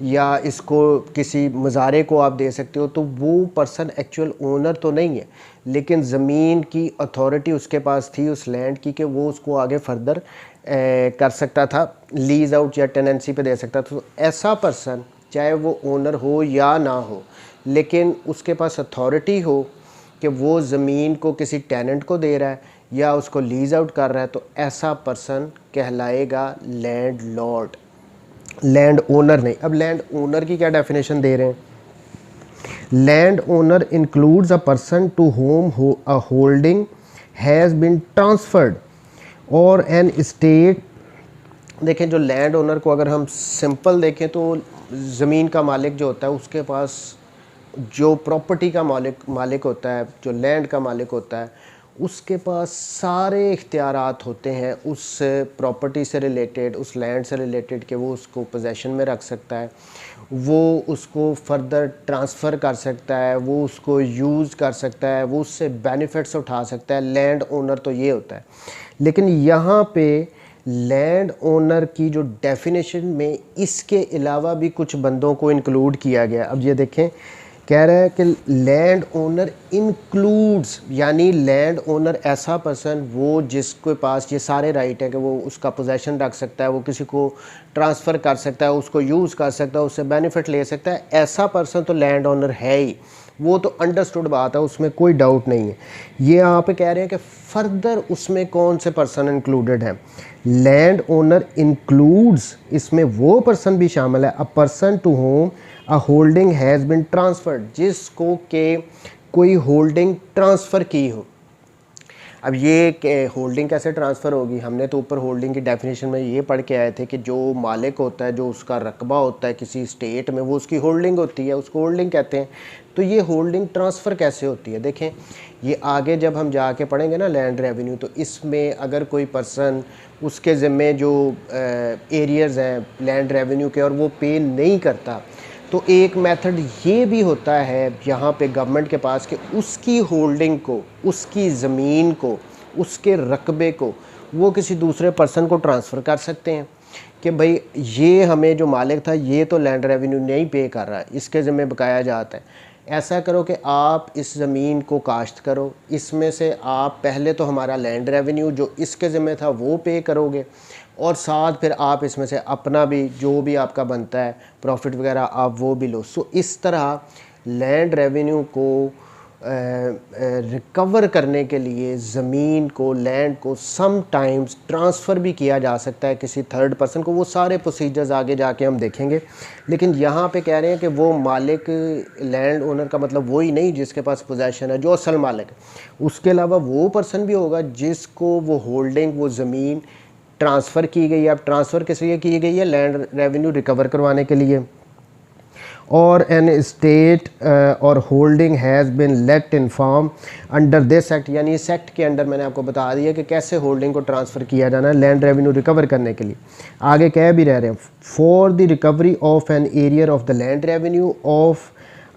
या इसको किसी मज़ारे को आप दे सकते हो, तो वो पर्सन एक्चुअल ओनर तो नहीं है, लेकिन ज़मीन की अथॉरिटी उसके पास थी उस लैंड की कि वो उसको आगे फर्दर कर सकता था, लीज आउट या टेनेंसी पे दे सकता था। तो ऐसा पर्सन चाहे वो ओनर हो या ना हो, लेकिन उसके पास अथॉरिटी हो कि वो ज़मीन को किसी टेनेंट को दे रहा है या उसको लीज आउट कर रहा है, तो ऐसा पर्सन कहलाएगा लैंड लॉर्ड, लैंड ओनर नहीं। अब लैंड ओनर की क्या डेफिनेशन दे रहे हैं? Land owner includes a person to whom a holding has been transferred or an estate. देखें, जो लैंड ओनर को अगर हम सिंपल देखें तो ज़मीन का मालिक जो होता है उसके पास जो प्रॉपर्टी का मालिक होता है, जो लैंड का मालिक होता है, उसके पास सारे इख्तियारात होते हैं उस प्रॉपर्टी से रिलेटेड, उस लैंड से रिलेटेड, कि वो उसको पोजेशन में रख सकता है, वो उसको फर्दर ट्रांसफ़र कर सकता है, वो उसको यूज़ कर सकता है, वो उससे बेनिफिट्स उठा सकता है। लैंड ओनर तो ये होता है। लेकिन यहाँ पे लैंड ओनर की जो डेफिनेशन में इसके अलावा भी कुछ बंदों को इंक्लूड किया गया। अब ये देखें, कह रहा है कि लैंड ओनर इंक्लूड्स, यानी लैंड ओनर ऐसा पर्सन वो जिसके पास ये सारे राइट हैं कि वो उसका पोजेशन रख सकता है, वो किसी को ट्रांसफ़र कर सकता है, उसको यूज़ कर सकता है, उससे बेनिफिट ले सकता है, ऐसा पर्सन तो लैंड ओनर है ही। वो तो अंडरस्टूड बात है, उसमें कोई डाउट नहीं है। ये यहाँ पे कह रहे हैं कि फर्दर उसमें कौन से पर्सन इंक्लूडेड हैं। लैंड ओनर इंक्लूड्स, इसमें वो पर्सन भी शामिल है, a person to whom a holding has been transferred, जिसको के कोई होल्डिंग ट्रांसफ़र की हो। अब ये होल्डिंग कैसे ट्रांसफ़र होगी? हमने तो ऊपर होल्डिंग की डेफिनेशन में ये पढ़ के आए थे कि जो मालिक होता है, जो उसका रकबा होता है किसी स्टेट में, वो उसकी होल्डिंग होती है, उसको होल्डिंग कहते हैं। तो ये होल्डिंग ट्रांसफ़र कैसे होती है? देखें, ये आगे जब हम जाके पढ़ेंगे ना लैंड रेवेन्यू, तो इसमें अगर कोई पर्सन उसके ज़िम्मे जो एरियाज़ हैं लैंड रेवेन्यू के और वो पे नहीं करता, तो एक मेथड ये भी होता है यहाँ पे गवर्नमेंट के पास कि उसकी होल्डिंग को, उसकी ज़मीन को, उसके रकबे को वो किसी दूसरे पर्सन को ट्रांसफ़र कर सकते हैं कि भाई ये हमें जो मालिक था ये तो लैंड रेवेन्यू नहीं पे कर रहा है, इसके ज़िम्मे बकाया जाता है। ऐसा करो कि आप इस ज़मीन को काश्त करो, इसमें से आप पहले तो हमारा लैंड रेवेन्यू जो इसके ज़िम्मे था वो पे करोगे, और साथ फिर आप इसमें से अपना भी जो भी आपका बनता है प्रॉफिट वगैरह आप वो भी लो। सो इस तरह लैंड रेवेन्यू को रिकवर करने के लिए ज़मीन को, लैंड को सम टाइम्स ट्रांसफ़र भी किया जा सकता है किसी थर्ड पर्सन को। वो सारे प्रोसीजर्स आगे जाके हम देखेंगे, लेकिन यहाँ पे कह रहे हैं कि वो मालिक, लैंड ओनर का मतलब वही नहीं जिसके पास पोजेसन है, जो असल मालिक है, उसके अलावा वो पर्सन भी होगा जिसको वो होल्डिंग, वो ज़मीन ट्रांसफ़र की गई है। अब ट्रांसफ़र किस लिए की गई है? लैंड रेवेन्यू रिकवर करवाने के लिए। Or an estate or holding has been let in farm under this act, यानी इस एक्ट के अंडर मैंने आपको बता दिया कि कैसे होल्डिंग को ट्रांसफ़र किया जाना है लैंड रेवेन्यू रिकवर करने के लिए। आगे कह भी रह रहे हैं, for the recovery of an arrear of the land revenue of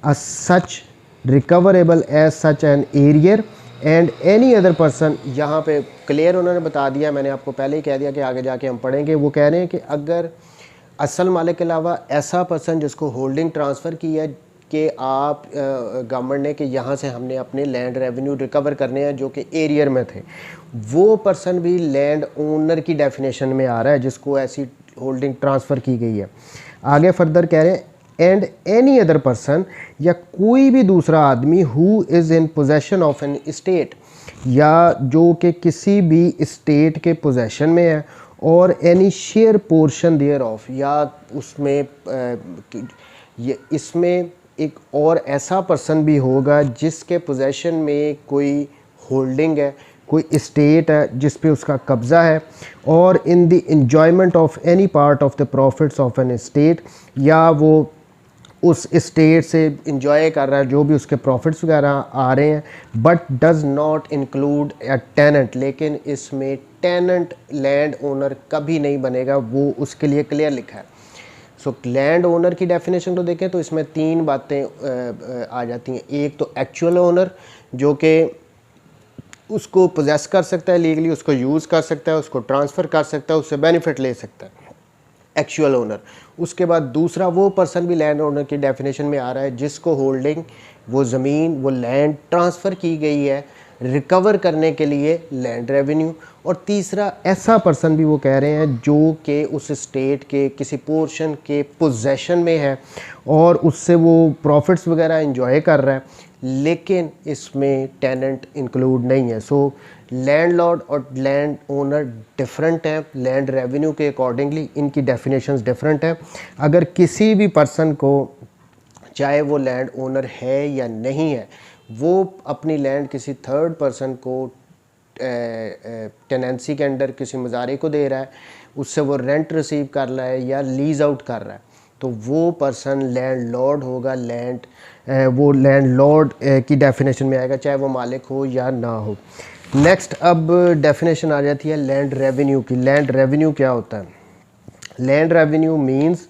a such recoverable as such an arrear and any other person. यहाँ पे क्लियर उन्होंने बता दिया, मैंने आपको पहले ही कह दिया कि आगे जाके हम पढ़ेंगे। वो कह रहे हैं कि अगर असल मालिक के अलावा ऐसा पर्सन जिसको होल्डिंग ट्रांसफ़र की है कि आप गवर्नमेंट ने कि यहाँ से हमने अपने लैंड रेवेन्यू रिकवर करने हैं जो कि एरियर में थे, वो पर्सन भी लैंड ओनर की डेफिनेशन में आ रहा है जिसको ऐसी होल्डिंग ट्रांसफ़र की गई है। आगे फर्दर कह रहे हैं, एंड एनी अदर पर्सन, या कोई भी दूसरा आदमी who is in possession of an estate, या जो कि किसी भी स्टेट के पोजेसन में है, or any share portion thereof, या उसमें इसमें एक और ऐसा पर्सन भी होगा जिसके पोजेसन में कोई होल्डिंग है, कोई स्टेट है जिस पे उसका कब्ज़ा है, or in the enjoyment of any part of the profits of an estate, या वो उस स्टेट से इंजॉय कर रहा है जो भी उसके प्रॉफिट्स वगैरह आ रहे हैं, but does not include a tenant, लेकिन इसमें टेनेंट लैंड ओनर कभी नहीं बनेगा, वो उसके लिए क्लियर लिखा है। सो लैंड ओनर की डेफिनेशन को देखें तो इसमें तीन बातें आ जाती हैं। एक तो एक्चुअल ओनर जो कि उसको पोजेस कर सकता है लीगली, उसको यूज़ कर सकता है, उसको ट्रांसफ़र कर सकता है, उससे बेनिफिट ले सकता है, एक्चुअल ओनर। उसके बाद दूसरा वो पर्सन भी लैंड ओनर की डेफिनेशन में आ रहा है जिसको होल्डिंग, वो ज़मीन, वो लैंड ट्रांसफ़र की गई है रिकवर करने के लिए लैंड रेवेन्यू। और तीसरा ऐसा पर्सन भी वो कह रहे हैं जो कि उस स्टेट के किसी पोर्शन के पोजेसन में है और उससे वो प्रॉफिट्स वगैरह एंजॉय कर रहा है, लेकिन इसमें टेनेंट इंक्लूड नहीं है। सो लैंडलॉर्ड और लैंड ओनर डिफरेंट हैं लैंड रेवेन्यू के अकॉर्डिंगली, इनकी डेफिनेशंस डिफरेंट हैं। अगर किसी भी पर्सन को, चाहे वो लैंड ओनर है या नहीं है, वो अपनी लैंड किसी थर्ड पर्सन को टेनेंसी के अंडर किसी मज़ारे को दे रहा है, उससे वो रेंट रिसीव कर रहा है या लीज आउट कर रहा है, तो वो पर्सन लैंडलॉर्ड होगा। वो लैंडलॉर्ड की डेफिनेशन में आएगा, चाहे वो मालिक हो या ना हो। नेक्स्ट अब डेफिनेशन आ जाती है लैंड रेवेन्यू की। लैंड रेवेन्यू क्या होता है? Land revenue means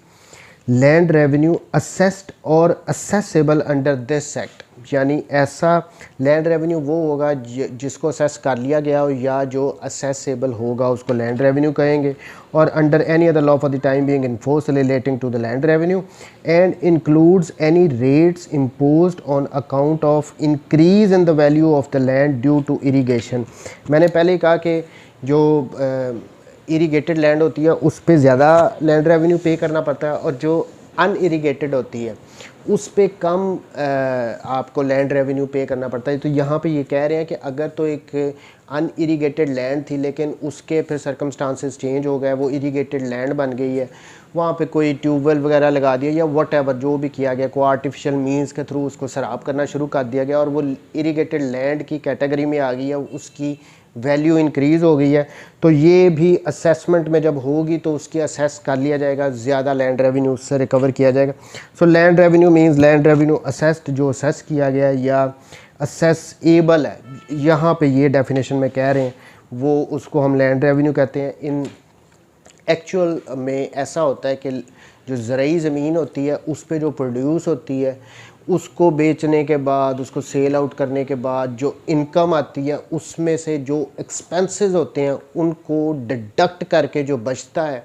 land revenue assessed और असेसेबल अंडर दिस एक्ट, यानी ऐसा लैंड रेवेन्यू वो होगा जिसको असेस कर लिया गया हो या जो असेसेबल होगा उसको लैंड रेवेन्यू कहेंगे। Or under any other law for the time being enforced relating to the land revenue and includes any rates imposed on account of increase in the value of the land due to irrigation. मैंने पहले ही कहा कि जो irrigated land होती है उस पर ज़्यादा लैंड रेवेन्यू पे करना पड़ता है, और जो अनइरीगेटेड होती है उस पे कम आपको लैंड रेवेन्यू पे करना पड़ता है। तो यहाँ पे ये कह रहे हैं कि अगर तो एक अनइरीगेटेड लैंड थी लेकिन उसके फिर सर्कमस्टांसेस चेंज हो गए, वो इरीगेटेड लैंड बन गई है, वहाँ पे कोई ट्यूबवेल वगैरह लगा दिया या वट जो भी किया गया, कोई आर्टिफिशियल मीन्स के थ्रू उसको सराब करना शुरू कर दिया गया और वो इरीगेटेड लैंड की कैटेगरी में आ गई है, उसकी वैल्यू इंक्रीज़ हो गई है, तो ये भी असेसमेंट में जब होगी तो उसकी असेस कर लिया जाएगा, ज़्यादा लैंड रेवेन्यू उससे रिकवर किया जाएगा। So land revenue means land revenue assessed, जो असेस किया गया है या असेसेबल है, यहाँ पे ये डेफिनेशन में कह रहे हैं, वो उसको हम लैंड रेवेन्यू कहते हैं। इन एक्चुअल में ऐसा होता है कि जो ज़रूरी ज़मीन होती है उस पे जो प्रोड्यूस होती है उसको बेचने के बाद, उसको सेल आउट करने के बाद जो इनकम आती है उसमें से जो एक्सपेंसेस होते हैं उनको डिडक्ट करके जो बचता है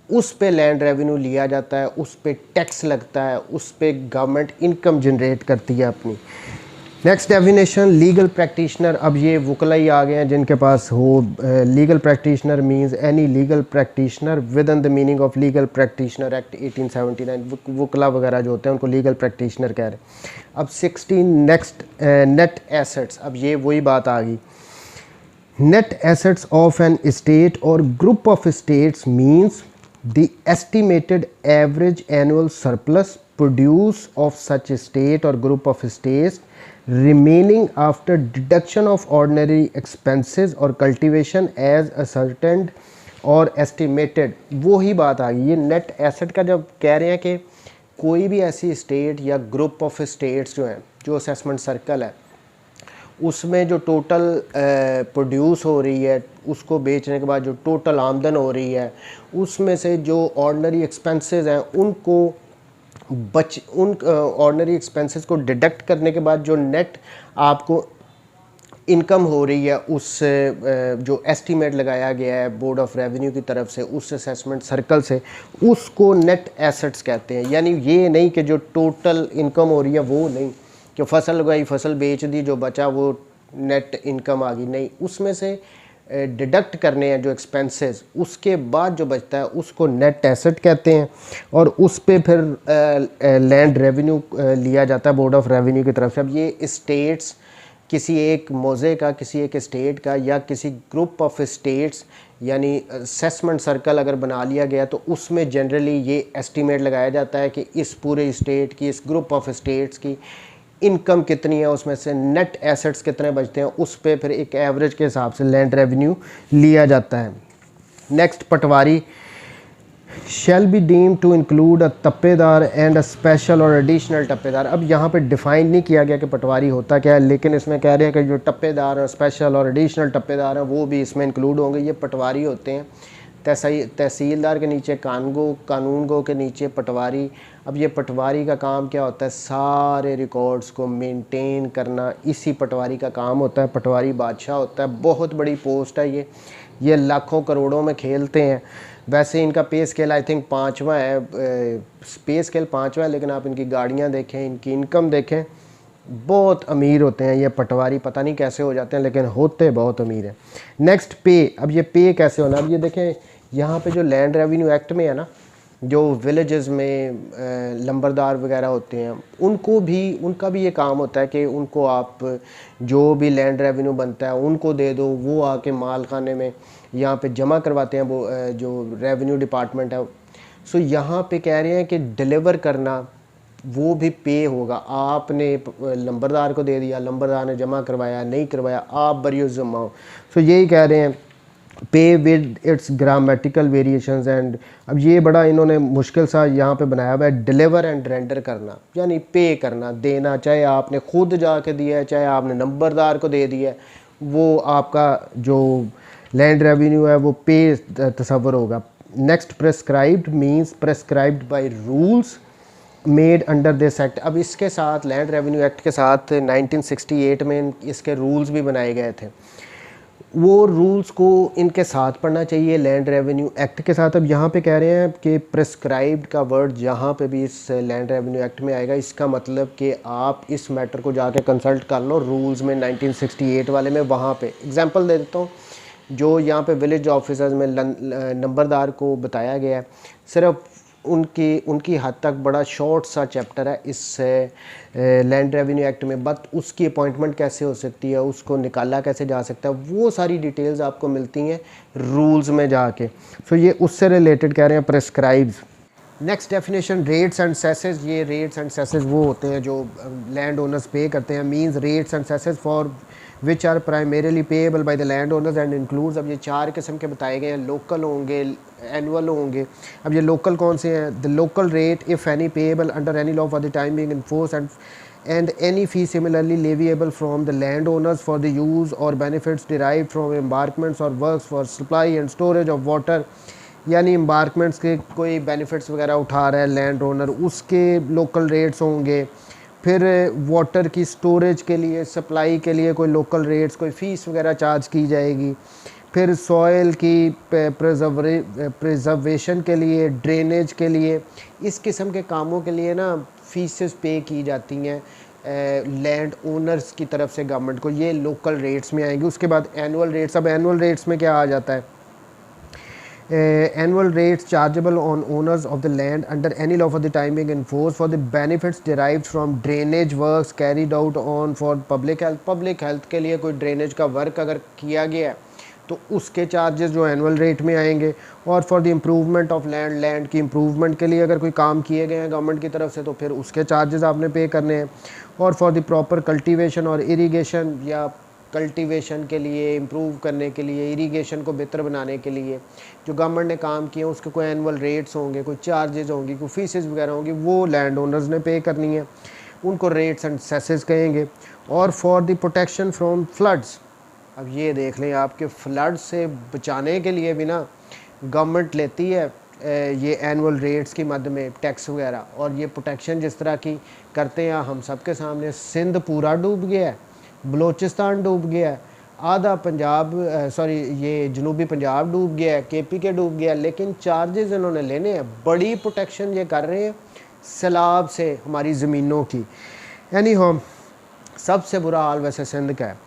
उस पे लैंड रेवेन्यू लिया जाता है, उस पे टैक्स लगता है, उस पे गवर्नमेंट इनकम जनरेट करती है अपनी। Next definition legal practitioner. अब ये वकला ही आ गए हैं जिनके पास हो। Legal practitioner means any legal practitioner with in the meaning of legal practitioner act 1879। वकला वगैरह जो होते हैं उनको लीगल प्रैक्टिशनर कह रहे हैं। अब 16 नेक्स्ट नेट एसेट्स। अब ये वही बात आ गई। Net assets of an estate or group of estates means the estimated average annual surplus produce of such estate or group of estates remaining after deduction of ordinary expenses or cultivation as ascertained और estimated। वो ही बात आ गई। ये net asset का जब कह रहे हैं कि कोई भी ऐसी स्टेट या ग्रुप ऑफ स्टेट्स जो हैं, जो असेसमेंट सर्कल है, उसमें जो टोटल प्रोड्यूस हो रही है, उसको बेचने के बाद जो टोटल आमदन हो रही है, उसमें से जो ऑर्डिनरी एक्सपेंसेस हैं उनको उन ऑर्डिनरी एक्सपेंसेस को डिडक्ट करने के बाद जो नेट आपको इनकम हो रही है, उससे जो एस्टीमेट लगाया गया है बोर्ड ऑफ रेवेन्यू की तरफ से, उस असेसमेंट सर्कल से, उसको नेट एसेट्स कहते हैं। यानी ये नहीं कि जो टोटल इनकम हो रही है वो नहीं, कि फसल उगाई, फसल बेच दी, जो बचा वो नेट इनकम आ गई, नहीं, उसमें से डिडक्ट करने हैं जो एक्सपेंसेस, उसके बाद जो बचता है उसको नेट एसेट कहते हैं। और उस पे फिर लैंड रेवेन्यू लिया जाता है बोर्ड ऑफ रेवेन्यू की तरफ से। अब ये स्टेट्स किसी एक मौजे का, किसी एक स्टेट का या किसी ग्रुप ऑफ स्टेट्स, यानी असेसमेंट सर्कल अगर बना लिया गया तो उसमें जनरली ये एस्टीमेट लगाया जाता है कि इस पूरे स्टेट की, इस ग्रुप ऑफ स्टेट्स की इनकम कितनी है, उसमें से नेट एसेट्स कितने बचते हैं, उस पे फिर एक एवरेज के हिसाब से लैंड रेवेन्यू लिया जाता है। Next patwari. Shall be deemed to include a tapedar and a special or additional tapedar. अब यहाँ पे डिफ़ाइन नहीं किया गया कि पटवारी होता क्या है, लेकिन इसमें कह रहे हैं कि जो टप्पेदार और स्पेशल और एडिशनल टप्पेदार हैं वो भी इसमें इंक्लूड होंगे। ये पटवारी होते हैं। तहसीलदार के नीचे कानूनगो के नीचे पटवारी। अब ये पटवारी का काम क्या होता है, सारे रिकॉर्ड्स को मेंटेन करना, इसी पटवारी का काम होता है। पटवारी बादशाह होता है, बहुत बड़ी पोस्ट है ये लाखों करोड़ों में खेलते हैं। वैसे इनका पे स्केल आई थिंक 5वां है, पे स्केल 5वां है, लेकिन आप इनकी गाड़ियाँ देखें, इनकी इनकम देखें, बहुत अमीर होते हैं ये पटवारी। पता नहीं कैसे हो जाते हैं, लेकिन होते बहुत अमीर हैं। नेक्स्ट पे। अब ये पे कैसे होना, अब ये देखें यहाँ पे जो लैंड रेवेन्यू एक्ट में है ना, जो विलेजेस में लंबरदार वगैरह होते हैं, उनका भी ये काम होता है कि उनको आप जो भी लैंड रेवेन्यू बनता है उनको दे दो, वो आके माल खाने में यहाँ पे जमा करवाते हैं, वो जो रेवेन्यू डिपार्टमेंट है। सो यहाँ पे कह रहे हैं कि डिलीवर करना वो भी पे होगा। आपने लंबरदार को दे दिया, लंबरदार ने जमा करवाया, नहीं करवाया, आप बरी ज़िम्मा हो। सो यही कह रहे हैं पे with its grammatical variations and. अब ये बड़ा इन्होंने मुश्किल सा यहाँ पे बनाया हुआ है, डिलीवर एंड रेंडर करना, यानी पे करना, देना, चाहे आपने खुद जाके दिया है, चाहे आपने नंबरदार को दे दिया है, वो आपका जो लैंड रेवेन्यू है वो पे तस्वर होगा। Next prescribed means prescribed by rules made under this act. अब इसके साथ लैंड रेवेन्यू एक्ट के साथ 1968 में इसके रूल्स भी बनाए गए थे। वो रूल्स को इनके साथ पढ़ना चाहिए लैंड रेवेन्यू एक्ट के साथ। अब यहाँ पे कह रहे हैं कि प्रेस्क्राइब्ड का वर्ड जहाँ पे भी इस लैंड रेवेन्यू एक्ट में आएगा, इसका मतलब कि आप इस मैटर को जाके कंसल्ट कर लो रूल्स में 1968 वाले में। वहाँ पे एग्जांपल दे देता हूँ, जो यहाँ पे विलेज ऑफिसर्स में नंबरदार को बताया गया है, सिर्फ उनकी हद तक बड़ा शॉर्ट सा चैप्टर है इस लैंड रेवेन्यू एक्ट में। बट उसकी अपॉइंटमेंट कैसे हो सकती है, उसको निकाला कैसे जा सकता है, वो सारी डिटेल्स आपको मिलती हैं रूल्स में जाके। सो ये उससे रिलेटेड कह रहे हैं prescribes. Next definition rates and सेसेस। ये रेट्स एंड सेसेस वो होते हैं जो लैंड ओनर्स पे करते हैं। Means rates and cesses for which are primarily payable by the land owners and includes. अब ये 4 किस्म के बताए गए हैं, लोकल होंगे, एनुअल होंगे। अब ये लोकल कौन से हैं, the local rate if any payable under any law for the time being in force and any fee similarly leviable from the landowners for the use or benefits derived from embankments or works for supply and storage of water। यानी एम्बार्कमेंट्स के कोई benefits वगैरह उठा रहा है land owner, उसके local rates होंगे। फिर वाटर की स्टोरेज के लिए, सप्लाई के लिए कोई लोकल रेट्स, कोई फ़ीस वगैरह चार्ज की जाएगी। फिर सॉइल की प्रिजर्वेशन के लिए, ड्रेनेज के लिए, इस किस्म के कामों के लिए ना फीसेस पे की जाती हैं लैंड ओनर्स की तरफ से गवर्नमेंट को। ये लोकल रेट्स में आएंगी। उसके बाद एनुअल रेट्स। अब एनुअल रेट्स में क्या आ जाता है? annual rates chargeable on owners of the land under any law for the time being in force for the benefits derived from drainage works carried out on for public health। public health के लिए कोई drainage का work अगर किया गया है तो उसके चार्जेस जो एनुअल रेट में आएंगे। और for the improvement of land, land की इम्प्रूवमेंट के लिए अगर कोई काम किए गए हैं गवर्नमेंट की तरफ से तो फिर उसके चार्जेस आपने पे करने हैं। और फॉर द प्रॉपर कल्टीवेशन और इरीगेशन, या कल्टीवेशन के लिए, इम्प्रूव करने के लिए, इरीगेशन को बेहतर बनाने के लिए जो गवर्नमेंट ने काम किए उसके कोई एनुअल रेट्स होंगे, कोई चार्जेस होंगी, कोई फीसेस वगैरह होंगी, वो लैंड ओनर्स ने पे करनी है, उनको रेट्स एंड सेसेस कहेंगे। और for the protection from floods, अब ये देख लें आपके फ्लड से बचाने के लिए भी ना गवर्नमेंट लेती है ये एनुअल रेट्स की मद में टैक्स वगैरह। और ये प्रोटेक्शन जिस तरह की करते हैं हम सबके सामने, सिंध पूरा डूब गया है, बलूचिस्तान डूब गया है, आधा पंजाब ये जनूबी पंजाब डूब गया है, KPK डूब गया है, लेकिन चार्जेस इन्होंने लेने हैं। बड़ी प्रोटेक्शन ये कर रहे हैं सैलाब से हमारी ज़मीनों की। यानी हम सबसे बुरा हाल वैसे सिंध का है।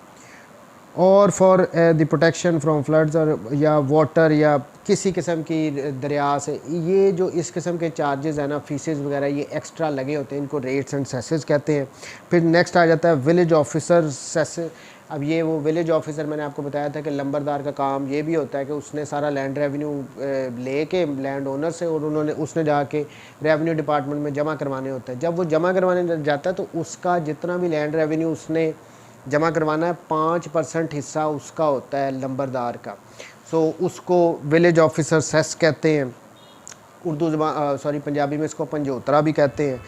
और for the protection from floods और या वाटर या किसी किस्म की दरिया से, ये जो इस किस्म के चार्जेस है ना, फीसेस वगैरह, ये एक्स्ट्रा लगे होते हैं, इनको रेट्स एंड सेसेस कहते हैं। फिर नेक्स्ट आ जाता है विलेज ऑफिसर सेस। अब ये वो विलेज ऑफिसर, मैंने आपको बताया था कि लंबरदार का काम ये भी होता है कि उसने सारा लैंड रेवेन्यू लेके लैंड ओनर से और उसने जाके रेवेन्यू डिपार्टमेंट में जमा करवाने होता है। जब वो जमा करवाने जाता है तो उसका जितना भी लैंड रेवेन्यू उसने जमा करवाना है 5% हिस्सा उसका होता है लंबरदार का। सो उसको विलेज ऑफिसर सेस कहते हैं। पंजाबी में इसको पंजोतरा भी कहते हैं।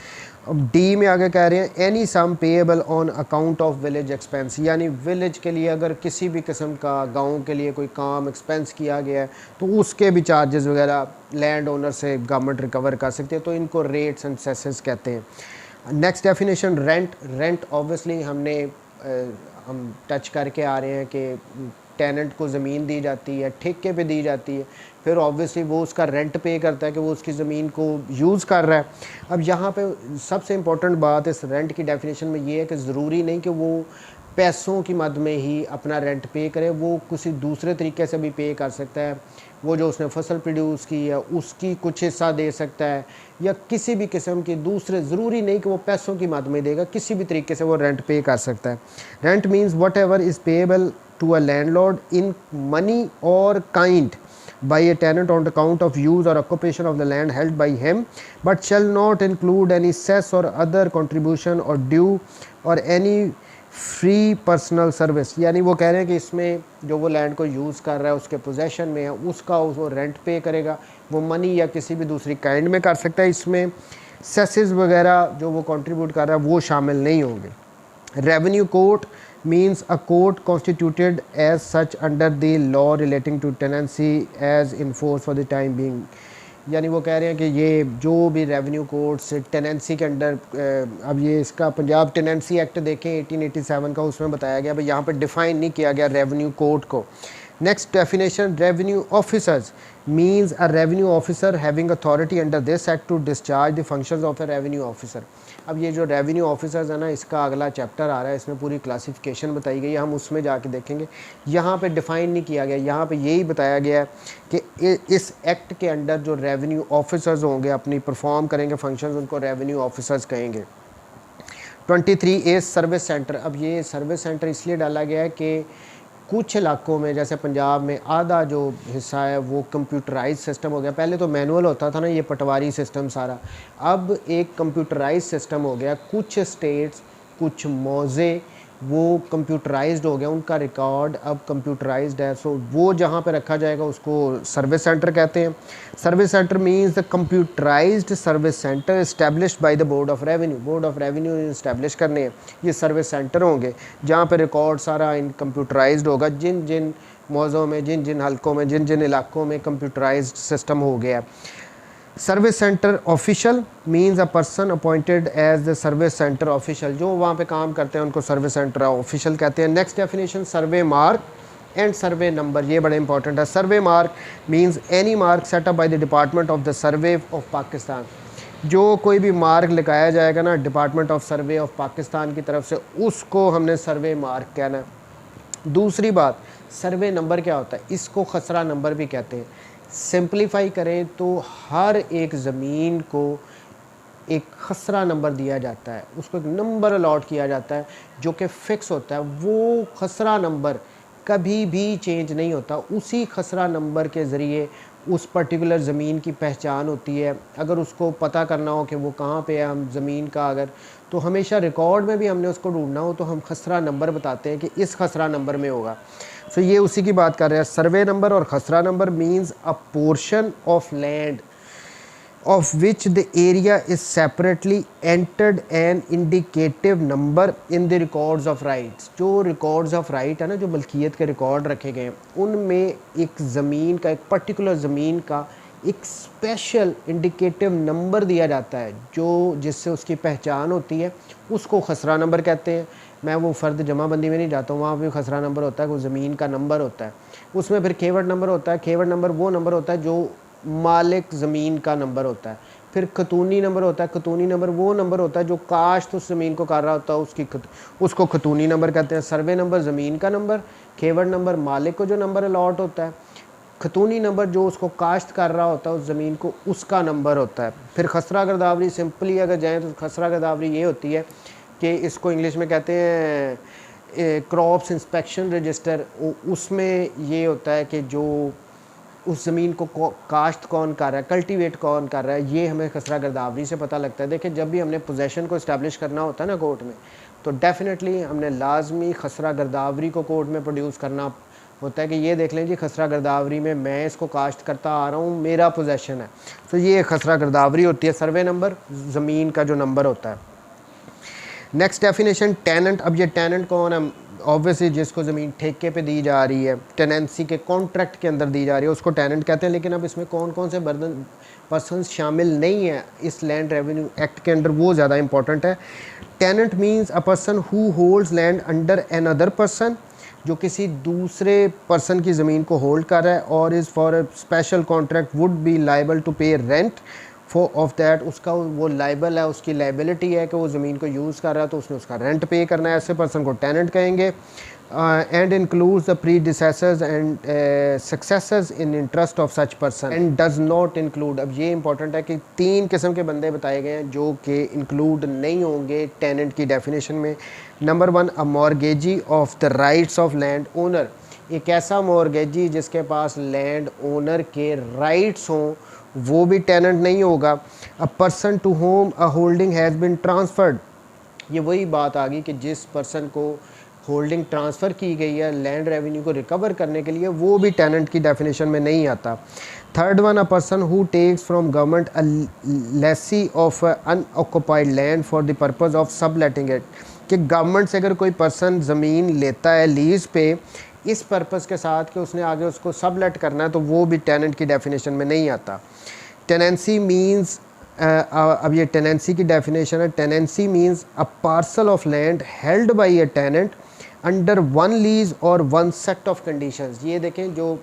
अब डी में आगे कह रहे हैं any sum payable on account of village expense, यानी विलेज के लिए अगर किसी भी किस्म का गांव के लिए कोई काम एक्सपेंस किया गया है तो उसके भी चार्जेस वगैरह लैंड ओनर से गवर्नमेंट रिकवर कर सकते हैं, तो इनको रेट्स एंड सेसेस कहते हैं। Next definition rent. Rent obviously हम टच करके आ रहे हैं कि टेनेंट को ज़मीन दी जाती है, ठेके पे दी जाती है, फिर ऑब्वियसली वो उसका रेंट पे करता है कि वो उसकी ज़मीन को यूज़ कर रहा है। अब यहाँ पे सबसे इम्पोर्टेंट बात इस रेंट की डेफिनेशन में ये है कि ज़रूरी नहीं कि वो पैसों की मद में ही अपना रेंट पे करे, वो किसी दूसरे तरीके से भी पे कर सकता है। वो जो उसने फसल प्रोड्यूस की है उसकी कुछ हिस्सा दे सकता है, या किसी भी किस्म के दूसरे, ज़रूरी नहीं कि वो पैसों की मद में देगा, किसी भी तरीके से वो रेंट पे कर सकता है। Rent means whatever is payable to a landlord in money or kind by a tenant on account of use or occupation of the land held by him, but shall not include any cess or other contribution or due or any free personal service। यानी वो कह रहे हैं कि इसमें जो वो land को यूज़ कर रहा है उसके पोजेशन में है उसका वो रेंट पे करेगा, वो मनी या किसी भी दूसरी काइंड में कर सकता है। इसमें सेसेस वगैरह जो वो कंट्रीब्यूट कर रहा है वो शामिल नहीं होंगे। Revenue court means a court constituted as such under the law relating to tenancy as in force for the time being। यानी वो कह रहे हैं कि ये जो भी रेवेन्यू कोर्ट से टेनेंसी के अंडर, अब ये इसका पंजाब टेनेंसी एक्ट देखें 1887 का, उसमें बताया गया, भाई यहाँ पे डिफ़ाइन नहीं किया गया रेवेन्यू कोर्ट को। Next definition revenue officers means a revenue officer having authority under this act to discharge the functions of a revenue officer। अब ये जो रेवेन्यू ऑफिसर्स है ना, इसका अगला चैप्टर आ रहा है, इसमें पूरी क्लासिफिकेशन बताई गई है, हम उसमें जाके देखेंगे। यहाँ पे डिफ़ाइन नहीं किया गया, यहाँ पे यही बताया गया है कि इस एक्ट के अंडर जो रेवेन्यू ऑफिसर्स होंगे अपनी परफॉर्म करेंगे फंक्शंस, उनको रेवेन्यू ऑफिसर्स कहेंगे। 23A service centre. अब ये सर्विस सेंटर इसलिए डाला गया है कि कुछ इलाकों में जैसे पंजाब में आधा जो हिस्सा है वो कंप्यूटराइज सिस्टम हो गया। पहले तो मैनुअल होता था ना, ये पटवारी सिस्टम सारा, अब एक कंप्यूटराइज सिस्टम हो गया। कुछ स्टेट्स, कुछ मौज़े वो कंप्यूटराइज्ड हो गया, उनका रिकॉर्ड अब कंप्यूटराइज्ड है। सो वो जहाँ पे रखा जाएगा उसको सर्विस सेंटर कहते हैं। Service centre means the computerised service centre established by the board of revenue. Board of revenue establish करने हैं ये सर्विस सेंटर होंगे, जहाँ पे रिकॉर्ड सारा इन कंप्यूटराइज्ड होगा। जिन जिन मौज़ों में, जिन जिन हलकों में, जिन जिन इलाकों में कंप्यूटराइज्ड सिस्टम हो गया। Service centre official means a person appointed as the service centre official, जो वहाँ पे काम करते हैं उनको सर्विस सेंटर ऑफिशियल कहते हैं। Next definition survey mark. And survey number, ये बड़ा इंपॉर्टेंट है। Survey mark means any mark set up by the department of the survey of Pakistan. जो कोई भी मार्क लगाया जाएगा ना department of survey of Pakistan की तरफ से, उसको हमने सर्वे मार्क कहना है। दूसरी बात, सर्वे नंबर क्या होता है, इसको खसरा नंबर भी कहते हैं। सिंप्लीफाई करें तो हर एक ज़मीन को एक खसरा नंबर दिया जाता है, उसको एक नंबर अलॉट किया जाता है जो कि फ़िक्स होता है। वो खसरा नंबर कभी भी चेंज नहीं होता। उसी खसरा नंबर के ज़रिए उस पर्टिकुलर ज़मीन की पहचान होती है। अगर उसको पता करना हो कि वो कहाँ पे है हम ज़मीन का, अगर तो हमेशा रिकॉर्ड में भी हमने उसको ढूंढना हो तो हम खसरा नंबर बताते हैं कि इस खसरा नंबर में होगा। सो ये उसी की बात कर रहे हैं। सर्वे नंबर और खसरा number means a portion of land of which the area is separately entered an indicative number in the records of rights। जो records of right है ना, जो मलकियत के रिकॉर्ड रखे गए हैं, उनमें एक ज़मीन का, एक पर्टिकुलर ज़मीन का एक स्पेशल इंडिकेटिव नंबर दिया जाता है जो जिससे उसकी पहचान होती है, उसको खसरा नंबर कहते हैं। मैं वो फ़र्द जमाबंदी में नहीं जाता हूँ, वहाँ भी खसरा नंबर होता है, वो ज़मीन का नंबर होता है। उसमें फिर खेवड़ नंबर होता है। खेवड़ नंबर वो नंबर होता है जो मालिक ज़मीन का नंबर होता है। फिर खतूनी नंबर होता है। खतूनी नंबर वो नंबर होता है जो काश्त उस ज़मीन को कर रहा होता है, उसको खतूनी नंबर कहते हैं। सर्वे नंबर ज़मीन का नंबर, खेवड़ नंबर मालिक को जो नंबर अलॉट होता है, खतूनी नंबर जो उसको काश्त कर रहा होता है उस ज़मीन को, उसका नंबर होता है। फिर खसरा गिरदावरी, सिंपली अगर जाएँ तो खसरा गिरदावरी ये होती है कि इसको इंग्लिश में कहते हैं क्रॉप्स इंस्पेक्शन रजिस्टर। उसमें ये होता है कि जो उस ज़मीन को काश्त कौन कर रहा है, कल्टीवेट कौन कर रहा है, ये हमें खसरा गिरदावरी से पता लगता है। देखिए, जब भी हमने पोजेशन को इस्टेब्लिश करना होता है ना कोर्ट में, तो डेफिनेटली हमने लाजमी खसरा गिरदावरी को कोर्ट में प्रोड्यूस करना होता है कि ये देख लें जी, खसरा गिरदावरी में मैं इसको काश्त करता आ रहा हूँ, मेरा पोजेशन है। तो ये खसरा गिरदावरी होती है। सर्वे नंबर ज़मीन का जो नंबर होता है। Next definition, tenant. अब ये टेनेंट कौन है? ऑब्वियसली जिसको ज़मीन ठेके पे दी जा रही है, टेनेंसी के कॉन्ट्रैक्ट के अंदर दी जा रही है, उसको टेनेंट कहते हैं। लेकिन अब इसमें कौन कौन से पर्सन शामिल नहीं है इस लैंड रेवेन्यू एक्ट के अंदर, वो ज़्यादा इंपॉर्टेंट है। Tenant means a person who holds land under another person, जो किसी दूसरे पर्सन की ज़मीन को होल्ड कर रहा है or is for a special contract would be liable to pay rent for of that. उसका वो लाइबल है, उसकी लाइबिलिटी है कि वो ज़मीन को यूज़ कर रहा है तो उसने उसका रेंट पे करना है। ऐसे पर्सन को टेनेंट कहेंगे। And includes the predecessors and successors in interest of such person and does not include. अब ये इंपॉर्टेंट है कि 3 किस्म के बंदे बताए गए हैं जो कि इंक्लूड नहीं होंगे टेनेंट की डेफिनेशन में। Number 1, a mortgagee of the rights of land owner. एक ऐसा मॉर्गेजी जिसके पास लैंड ओनर के राइट्स हों, वो भी टेनेंट नहीं होगा। A person to whom a holding has been transferred. ये वही बात आ गई कि जिस पर्सन को होल्डिंग ट्रांसफ़र की गई है लैंड रेवेन्यू को रिकवर करने के लिए, वो भी टेनेंट की डेफिनेशन में नहीं आता। Third one, a person who takes from government a lessee of unoccupied land for the purpose of subletting it. कि गवर्नमेंट से अगर कोई पर्सन ज़मीन लेता है लीज़ पे इस पर्पज़ के साथ कि उसने आगे उसको सब लेट करना है, तो वो भी टेनेंट की डेफिनेशन में नहीं आता। टेनेंसी मींस, अब ये टेनेंसी की डेफिनेशन है। Tenancy means a parcel of land held by a tenant under one lease or one set of conditions. ये देखें, जो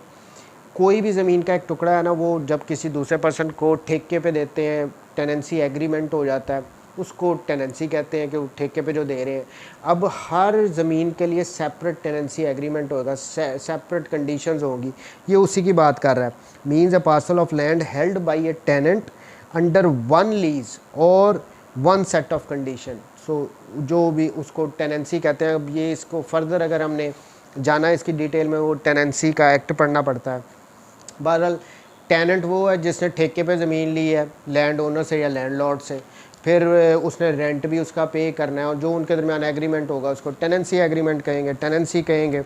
कोई भी ज़मीन का एक टुकड़ा है ना, वो जब किसी दूसरे पर्सन को ठेके पे देते हैं, टेनेंसी एग्रीमेंट हो जाता है, उसको टेनेंसी कहते हैं कि वो ठेके पे जो दे रहे हैं। अब हर ज़मीन के लिए सेपरेट टेनेंसी एग्रीमेंट होगा, सेपरेट कंडीशंस होंगी। ये उसी की बात कर रहा है। Means a parcel of land held by a tenant under one lease or one set of condition. सो जो भी उसको टेनेंसी कहते हैं। अब ये इसको फर्दर अगर हमने जाना इसकी डिटेल में, वो टेनेंसी का एक्ट पढ़ना पड़ता है। बहरहाल टेनेंट वो है जिसने ठेके पे ज़मीन ली है लैंड ओनर से या लैंडलॉर्ड से, फिर उसने रेंट भी उसका पे करना है और जो उनके दरमियान एग्रीमेंट होगा उसको टेनेंसी एग्रीमेंट कहेंगे, टेनेंसी कहेंगे।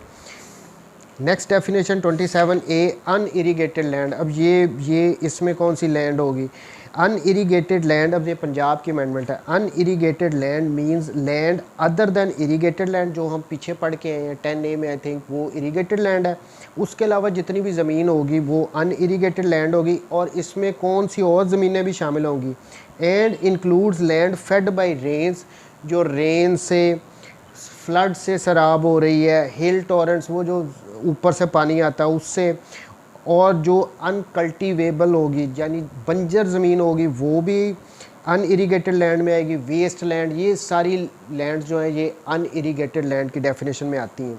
Next definition 27A, unirrigated land. अब ये इसमें कौन सी लैंड होगी? Unirrigated land. अब ये पंजाब की अमेंडमेंट है। Unirrigated land means land other than irrigated land, जो हम पीछे पढ़ के आए हैं 10A में, आई थिंक वो इरीगेटेड लैंड है। उसके अलावा जितनी भी ज़मीन होगी वो अनइरीगेटेड लैंड होगी। और इसमें कौन सी और ज़मीनें भी शामिल होंगी? And includes land fed by rains, जो रेन से फ्लड से सराब हो रही है, हिल टॉरेंट्स वो जो ऊपर से पानी आता है उससे, और जो अनकल्टिवेबल होगी यानी बंजर ज़मीन होगी वो भी अनइरीगेटेड लैंड में आएगी, वेस्ट लैंड, ये सारी लैंड जो है ये अनइरीगेटेड लैंड की डेफिनेशन में आती हैं।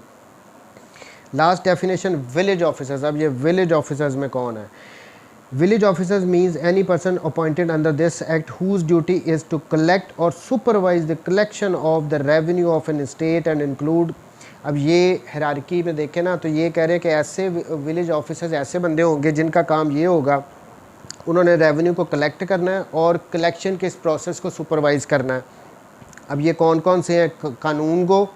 Last definition village officers. अब ये विलेज ऑफिसर्स में कौन है? Village officers means any person appointed under this act whose duty is to collect or supervise the collection of the revenue of an estate and include. अब ये hierarchy में देखें ना तो ये कह रहे हैं कि ऐसे विलेज ऑफिसर्स ऐसे बंदे होंगे जिनका काम ये होगा, उन्होंने रेवेन्यू को कलेक्ट करना है और कलेक्शन के इस प्रोसेस को सुपरवाइज़ करना है। अब ये कौन कौन से हैं? कानून गो,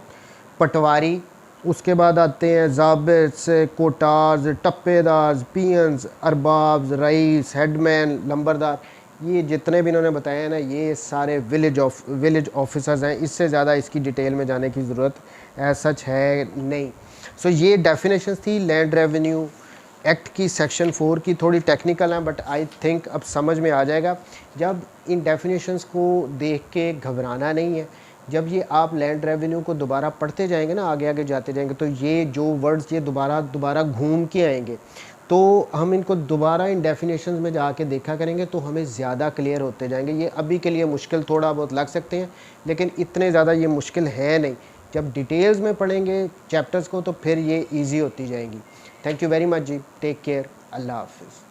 पटवारी, उसके बाद आते हैं ज़ाबित्स, कोटार्स, टप्पेदार्स, पियंस, अरबाब्स, रईस, हेडमैन, लंबरदार, ये जितने भी इन्होंने बताए हैं ना ये सारे विलेज ऑफिसर्स हैं। इससे ज़्यादा इसकी डिटेल में जाने की ज़रूरत सच है नहीं। सो ये डेफिनेशंस थी लैंड रेवेन्यू एक्ट की सेक्शन 4 की, थोड़ी टेक्निकल हैं बट आई थिंक अब समझ में आ जाएगा। जब इन डेफिनेशंस को देख के घबराना नहीं है, जब ये आप लैंड रेवेन्यू को दोबारा पढ़ते जाएंगे ना, आगे आगे जाते जाएंगे, तो ये जो वर्ड्स ये दोबारा घूम के आएंगे, तो हम इनको दोबारा इन डेफिनेशंस में जाके देखा करेंगे तो हमें ज़्यादा क्लियर होते जाएंगे। ये अभी के लिए मुश्किल थोड़ा बहुत लग सकते हैं लेकिन इतने ज़्यादा ये मुश्किल है नहीं। जब डिटेल्स में पढ़ेंगे चैप्टर्स को तो फिर ये ईजी होती जाएंगी। थैंक यू वेरी मच जी, टेक केयर, अल्लाह हाफिज़।